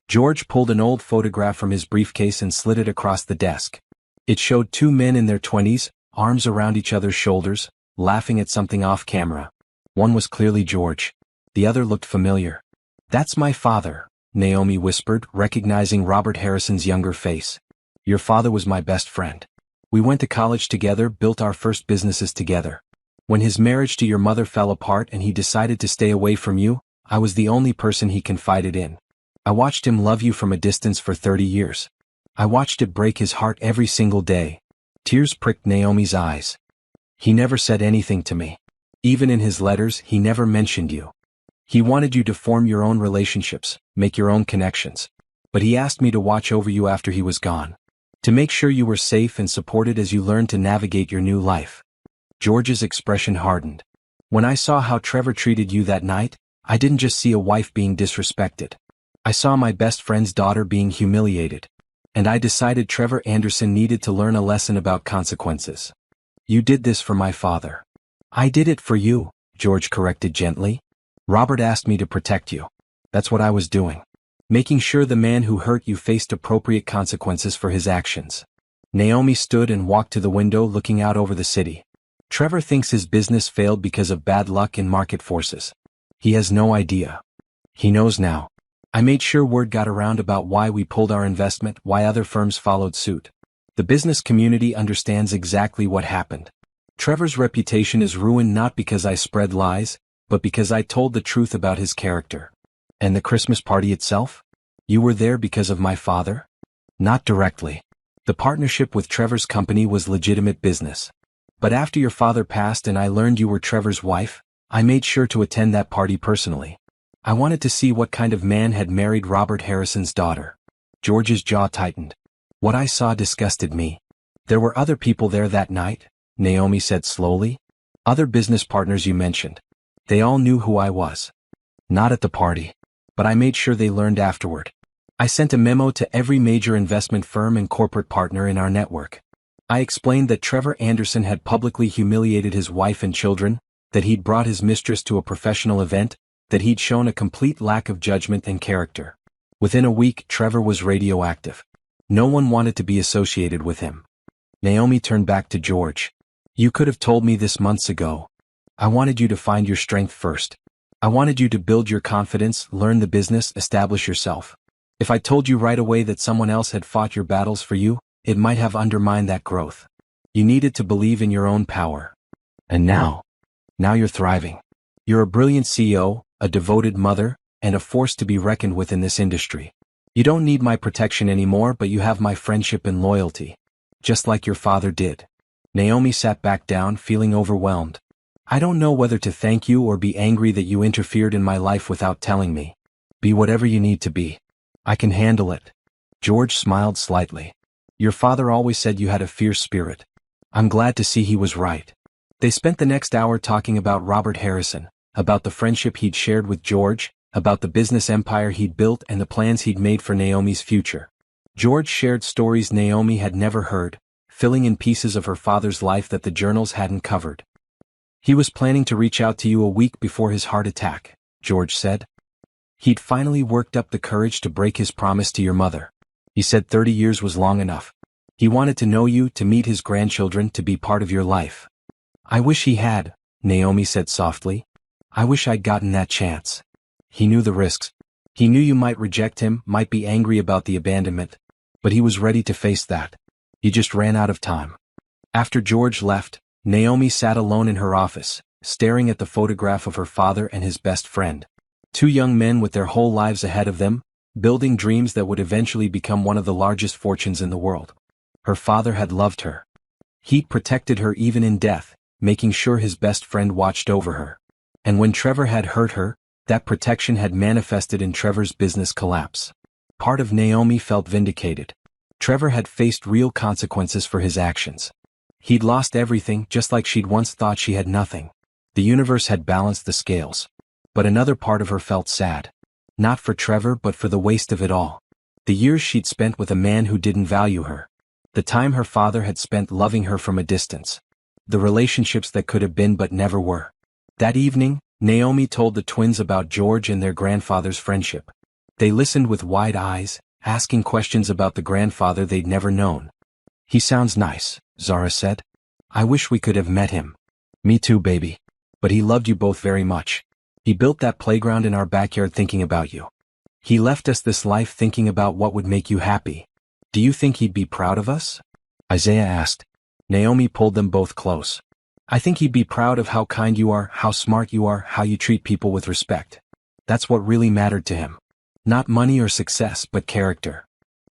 George pulled an old photograph from his briefcase and slid it across the desk. It showed 2 men in their 20s, arms around each other's shoulders, laughing at something off camera. One was clearly George. The other looked familiar. That's my father, Naomi whispered, recognizing Robert Harrison's younger face. Your father was my best friend. We went to college together, built our first businesses together. When his marriage to your mother fell apart and he decided to stay away from you, I was the only person he confided in. I watched him love you from a distance for 30 years. I watched it break his heart every single day. Tears pricked Naomi's eyes. He never said anything to me. Even in his letters, he never mentioned you. He wanted you to form your own relationships, make your own connections. But he asked me to watch over you after he was gone. To make sure you were safe and supported as you learned to navigate your new life. George's expression hardened. When I saw how Trevor treated you that night, I didn't just see a wife being disrespected. I saw my best friend's daughter being humiliated. And I decided Trevor Anderson needed to learn a lesson about consequences. You did this for my father. I did it for you, George corrected gently. Robert asked me to protect you. That's what I was doing. Making sure the man who hurt you faced appropriate consequences for his actions. Naomi stood and walked to the window looking out over the city. Trevor thinks his business failed because of bad luck and market forces. He has no idea. He knows now. I made sure word got around about why we pulled our investment, why other firms followed suit. The business community understands exactly what happened. Trevor's reputation is ruined not because I spread lies, but because I told the truth about his character. And the Christmas party itself? You were there because of my father? Not directly. The partnership with Trevor's company was legitimate business. But after your father passed and I learned you were Trevor's wife, I made sure to attend that party personally. I wanted to see what kind of man had married Robert Harrison's daughter. George's jaw tightened. What I saw disgusted me. There were other people there that night, Naomi said slowly. Other business partners you mentioned. They all knew who I was. Not at the party. But I made sure they learned afterward. I sent a memo to every major investment firm and corporate partner in our network. I explained that Trevor Anderson had publicly humiliated his wife and children, that he'd brought his mistress to a professional event, that he'd shown a complete lack of judgment and character. Within a week, Trevor was radioactive. No one wanted to be associated with him. Naomi turned back to George. You could have told me this months ago. I wanted you to find your strength first. I wanted you to build your confidence, learn the business, establish yourself. If I told you right away that someone else had fought your battles for you, it might have undermined that growth. You needed to believe in your own power. And now you're thriving. You're a brilliant CEO, a devoted mother, and a force to be reckoned with in this industry. You don't need my protection anymore, but you have my friendship and loyalty. Just like your father did. Naomi sat back down, feeling overwhelmed. I don't know whether to thank you or be angry that you interfered in my life without telling me. Be whatever you need to be. I can handle it. George smiled slightly. Your father always said you had a fierce spirit. I'm glad to see he was right. They spent the next hour talking about Robert Harrison, about the friendship he'd shared with George, about the business empire he'd built and the plans he'd made for Naomi's future. George shared stories Naomi had never heard, filling in pieces of her father's life that the journals hadn't covered. He was planning to reach out to you a week before his heart attack, George said. He'd finally worked up the courage to break his promise to your mother. He said 30 years was long enough. He wanted to know you, to meet his grandchildren, to be part of your life. I wish he had, Naomi said softly. I wish I'd gotten that chance. He knew the risks. He knew you might reject him, might be angry about the abandonment. But he was ready to face that. He just ran out of time. After George left, Naomi sat alone in her office, staring at the photograph of her father and his best friend. Two young men with their whole lives ahead of them, building dreams that would eventually become one of the largest fortunes in the world. Her father had loved her. He'd protected her even in death, making sure his best friend watched over her. And when Trevor had hurt her, that protection had manifested in Trevor's business collapse. Part of Naomi felt vindicated. Trevor had faced real consequences for his actions. He'd lost everything, just like she'd once thought she had nothing. The universe had balanced the scales. But another part of her felt sad. Not for Trevor, but for the waste of it all. The years she'd spent with a man who didn't value her. The time her father had spent loving her from a distance. The relationships that could have been but never were. That evening, Naomi told the twins about George and their grandfather's friendship. They listened with wide eyes, asking questions about the grandfather they'd never known. He sounds nice, Zara said. I wish we could have met him. Me too, baby. But he loved you both very much. He built that playground in our backyard thinking about you. He left us this life thinking about what would make you happy. Do you think he'd be proud of us? Isaiah asked. Naomi pulled them both close. I think he'd be proud of how kind you are, how smart you are, how you treat people with respect. That's what really mattered to him. Not money or success, but character.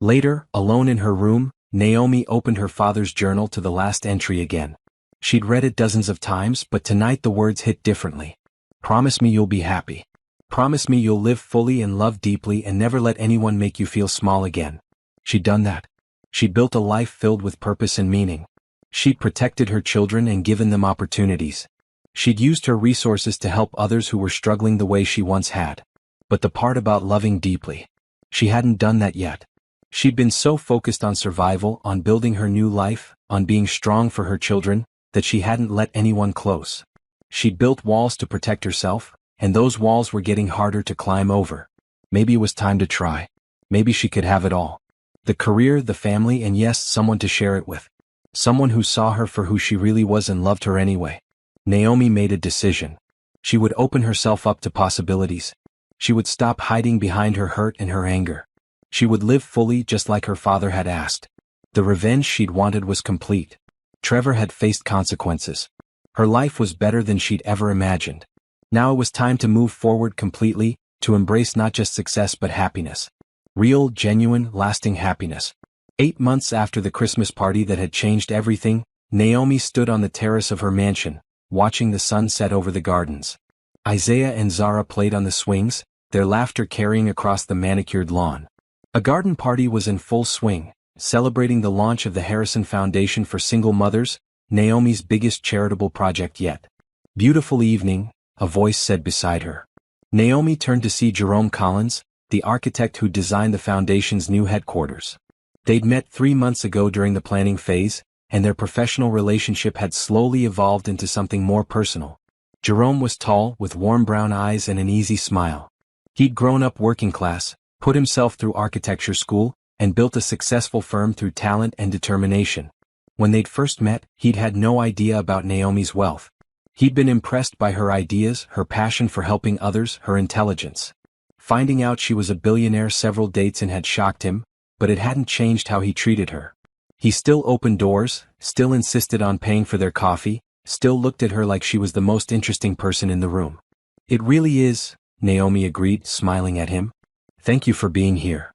Later, alone in her room, Naomi opened her father's journal to the last entry again. She'd read it dozens of times, but tonight the words hit differently. Promise me you'll be happy. Promise me you'll live fully and love deeply and never let anyone make you feel small again. She'd done that. She'd built a life filled with purpose and meaning. She'd protected her children and given them opportunities. She'd used her resources to help others who were struggling the way she once had. But the part about loving deeply, she hadn't done that yet. She'd been so focused on survival, on building her new life, on being strong for her children, that she hadn't let anyone close. She'd built walls to protect herself, and those walls were getting harder to climb over. Maybe it was time to try. Maybe she could have it all. The career, the family, and yes, someone to share it with. Someone who saw her for who she really was and loved her anyway. Naomi made a decision. She would open herself up to possibilities. She would stop hiding behind her hurt and her anger. She would live fully just like her father had asked. The revenge she'd wanted was complete. Trevor had faced consequences. Her life was better than she'd ever imagined. Now it was time to move forward completely, to embrace not just success but happiness. Real, genuine, lasting happiness. 8 months after the Christmas party that had changed everything, Naomi stood on the terrace of her mansion, watching the sun set over the gardens. Isaiah and Zara played on the swings, their laughter carrying across the manicured lawn. A garden party was in full swing, celebrating the launch of the Harrison Foundation for Single Mothers, Naomi's biggest charitable project yet. "Beautiful evening," a voice said beside her. Naomi turned to see Jerome Collins, the architect who designed the foundation's new headquarters. They'd met 3 months ago during the planning phase, and their professional relationship had slowly evolved into something more personal. Jerome was tall, with warm brown eyes and an easy smile. He'd grown up working class, put himself through architecture school, and built a successful firm through talent and determination. When they'd first met, he'd had no idea about Naomi's wealth. He'd been impressed by her ideas, her passion for helping others, her intelligence. Finding out she was a billionaire several dates in had shocked him, but it hadn't changed how he treated her. He still opened doors, still insisted on paying for their coffee, still looked at her like she was the most interesting person in the room. "It really is," Naomi agreed, smiling at him. "Thank you for being here.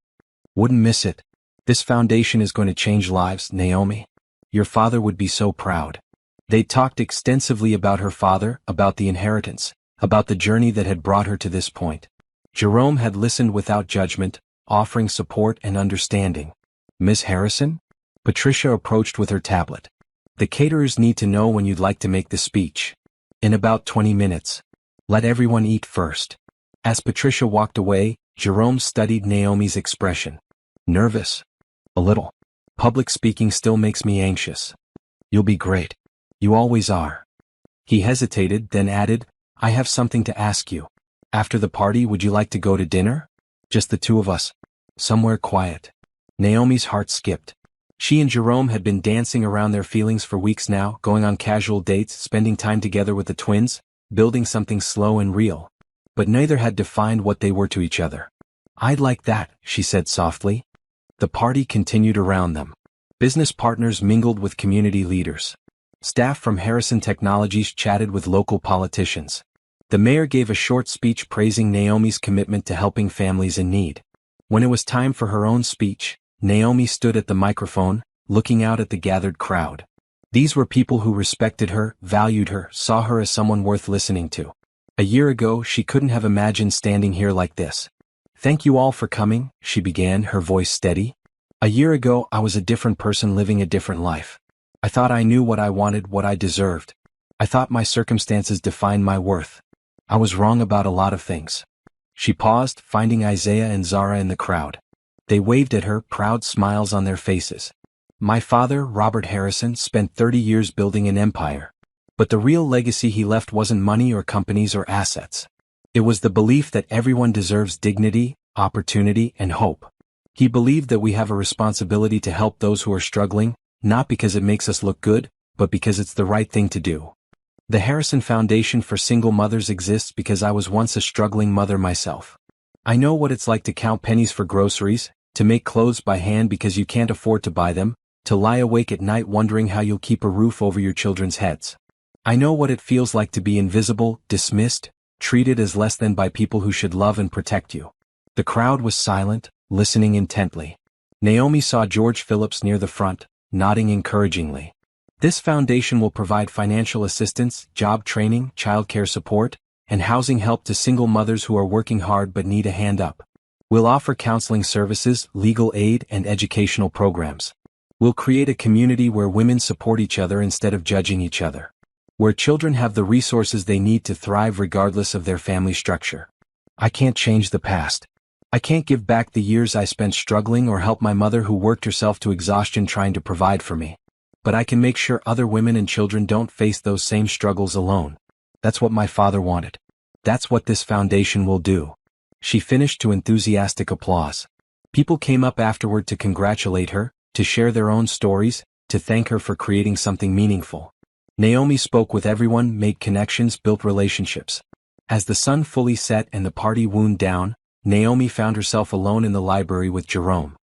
Wouldn't miss it. This foundation is going to change lives, Naomi. Your father would be so proud." They talked extensively about her father, about the inheritance, about the journey that had brought her to this point. Jerome had listened without judgment, offering support and understanding. "Miss Harrison?" Patricia approached with her tablet. "The caterers need to know when you'd like to make the speech." "In about 20 minutes. Let everyone eat first." As Patricia walked away, Jerome studied Naomi's expression. "Nervous?" "A little. Public speaking still makes me anxious." "You'll be great. You always are." He hesitated, then added, "I have something to ask you. After the party, would you like to go to dinner? Just the two of us. Somewhere quiet." Naomi's heart skipped. She and Jerome had been dancing around their feelings for weeks now, going on casual dates, spending time together with the twins, building something slow and real. But neither had defined what they were to each other. "I'd like that," she said softly. The party continued around them. Business partners mingled with community leaders. Staff from Harrison Technologies chatted with local politicians. The mayor gave a short speech praising Naomi's commitment to helping families in need. When it was time for her own speech, Naomi stood at the microphone, looking out at the gathered crowd. These were people who respected her, valued her, saw her as someone worth listening to. A year ago, she couldn't have imagined standing here like this. "Thank you all for coming," she began, her voice steady. "A year ago, I was a different person living a different life. I thought I knew what I wanted, what I deserved. I thought my circumstances defined my worth. I was wrong about a lot of things." She paused, finding Isaiah and Zara in the crowd. They waved at her, proud smiles on their faces. "My father, Robert Harrison, spent 30 years building an empire. But the real legacy he left wasn't money or companies or assets. It was the belief that everyone deserves dignity, opportunity, and hope. He believed that we have a responsibility to help those who are struggling, not because it makes us look good, but because it's the right thing to do. The Harrison Foundation for Single Mothers exists because I was once a struggling mother myself. I know what it's like to count pennies for groceries, to make clothes by hand because you can't afford to buy them, to lie awake at night wondering how you'll keep a roof over your children's heads. I know what it feels like to be invisible, dismissed, treated as less than by people who should love and protect you." The crowd was silent, listening intently. Naomi saw George Phillips near the front, nodding encouragingly. "This foundation will provide financial assistance, job training, childcare support, and housing help to single mothers who are working hard but need a hand up. We'll offer counseling services, legal aid, and educational programs. We'll create a community where women support each other instead of judging each other. Where children have the resources they need to thrive regardless of their family structure. I can't change the past. I can't give back the years I spent struggling or help my mother who worked herself to exhaustion trying to provide for me. But I can make sure other women and children don't face those same struggles alone. That's what my father wanted. That's what this foundation will do." She finished to enthusiastic applause. People came up afterward to congratulate her, to share their own stories, to thank her for creating something meaningful. Naomi spoke with everyone, made connections, built relationships. As the sun fully set and the party wound down, Naomi found herself alone in the library with Jerome.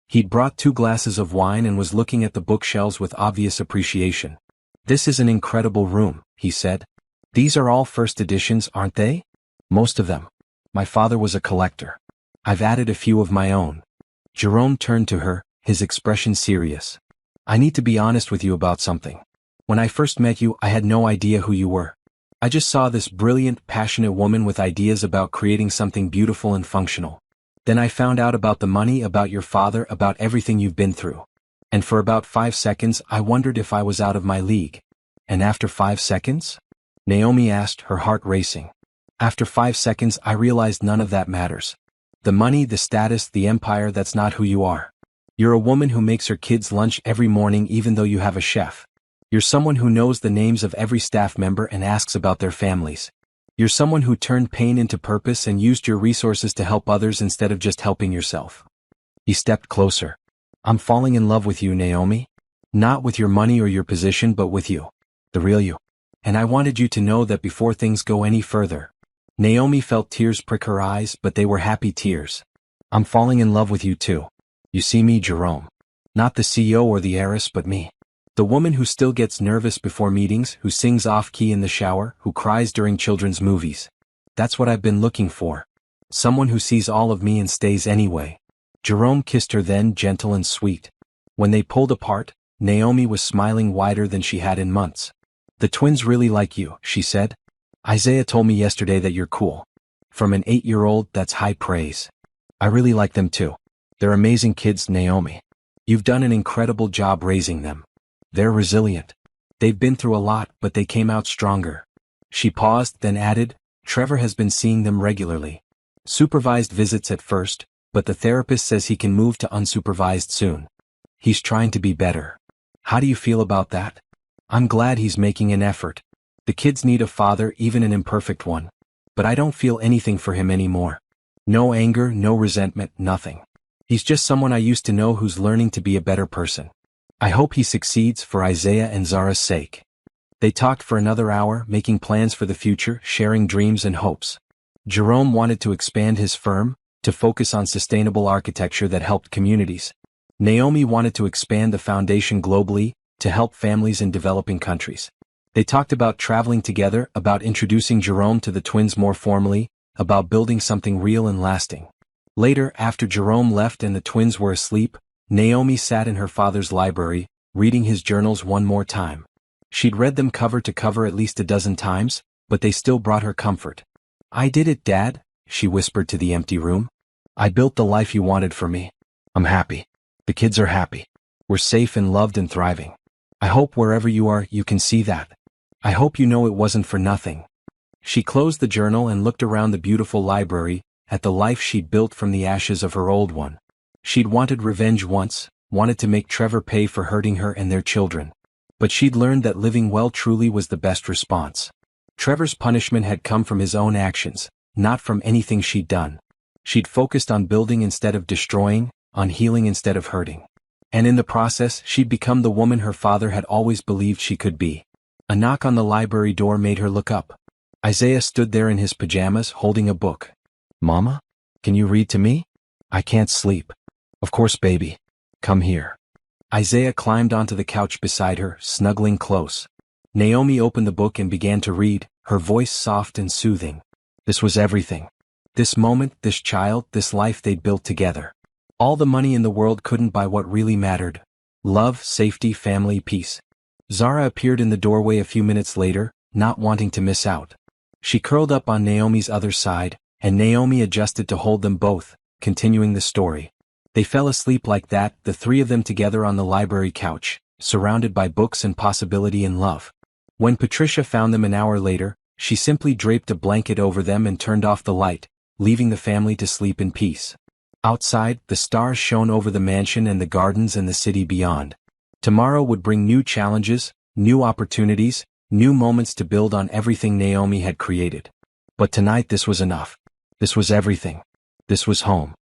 He'd brought 2 glasses of wine and was looking at the bookshelves with obvious appreciation. "This is an incredible room," he said. "These are all first editions, aren't they?" "Most of them. My father was a collector. I've added a few of my own." Jerome turned to her, his expression serious. "I need to be honest with you about something. When I first met you, I had no idea who you were. I just saw this brilliant, passionate woman with ideas about creating something beautiful and functional. Then I found out about the money, about your father, about everything you've been through. And for about 5 seconds I wondered if I was out of my league. And after 5 seconds? Naomi asked, her heart racing. After 5 seconds I realized none of that matters. The money, the status, the empire, that's not who you are. You're a woman who makes her kids lunch every morning even though you have a chef. You're someone who knows the names of every staff member and asks about their families. You're someone who turned pain into purpose and used your resources to help others instead of just helping yourself. He stepped closer. I'm falling in love with you, Naomi. Not with your money or your position, but with you. The real you. And I wanted you to know that before things go any further. Naomi felt tears prick her eyes, but they were happy tears. I'm falling in love with you too. You see me, Jerome. Not the CEO or the heiress, but me. The woman who still gets nervous before meetings, who sings off-key in the shower, who cries during children's movies. That's what I've been looking for. Someone who sees all of me and stays anyway. Jerome kissed her then, gentle and sweet. When they pulled apart, Naomi was smiling wider than she had in months. The twins really like you, she said. Isaiah told me yesterday that you're cool. From an 8-year-old, that's high praise. I really like them too. They're amazing kids, Naomi. You've done an incredible job raising them. They're resilient. They've been through a lot, but they came out stronger. She paused, then added, Trevor has been seeing them regularly. Supervised visits at first, but the therapist says he can move to unsupervised soon. He's trying to be better. How do you feel about that? I'm glad he's making an effort. The kids need a father, even an imperfect one. But I don't feel anything for him anymore. No anger, no resentment, nothing. He's just someone I used to know who's learning to be a better person. I hope he succeeds for Isaiah and Zara's sake. They talked for another hour, making plans for the future, sharing dreams and hopes. Jerome wanted to expand his firm, to focus on sustainable architecture that helped communities. Naomi wanted to expand the foundation globally, to help families in developing countries. They talked about traveling together, about introducing Jerome to the twins more formally, about building something real and lasting. Later, after Jerome left and the twins were asleep, Naomi sat in her father's library, reading his journals one more time. She'd read them cover to cover at least a dozen times, but they still brought her comfort. I did it, Dad, she whispered to the empty room. I built the life you wanted for me. I'm happy. The kids are happy. We're safe and loved and thriving. I hope wherever you are, you can see that. I hope you know it wasn't for nothing. She closed the journal and looked around the beautiful library, at the life she'd built from the ashes of her old one. She'd wanted revenge once, wanted to make Trevor pay for hurting her and their children. But she'd learned that living well truly was the best response. Trevor's punishment had come from his own actions, not from anything she'd done. She'd focused on building instead of destroying, on healing instead of hurting. And in the process, she'd become the woman her father had always believed she could be. A knock on the library door made her look up. Isaiah stood there in his pajamas, holding a book. Mama? Can you read to me? I can't sleep. Of course, baby. Come here. Isaiah climbed onto the couch beside her, snuggling close. Naomi opened the book and began to read, her voice soft and soothing. This was everything. This moment, this child, this life they'd built together. All the money in the world couldn't buy what really mattered. Love, safety, family, peace. Zara appeared in the doorway a few minutes later, not wanting to miss out. She curled up on Naomi's other side, and Naomi adjusted to hold them both, continuing the story. They fell asleep like that, the three of them together on the library couch, surrounded by books and possibility and love. When Patricia found them an hour later, she simply draped a blanket over them and turned off the light, leaving the family to sleep in peace. Outside, the stars shone over the mansion and the gardens and the city beyond. Tomorrow would bring new challenges, new opportunities, new moments to build on everything Naomi had created. But tonight this was enough. This was everything. This was home.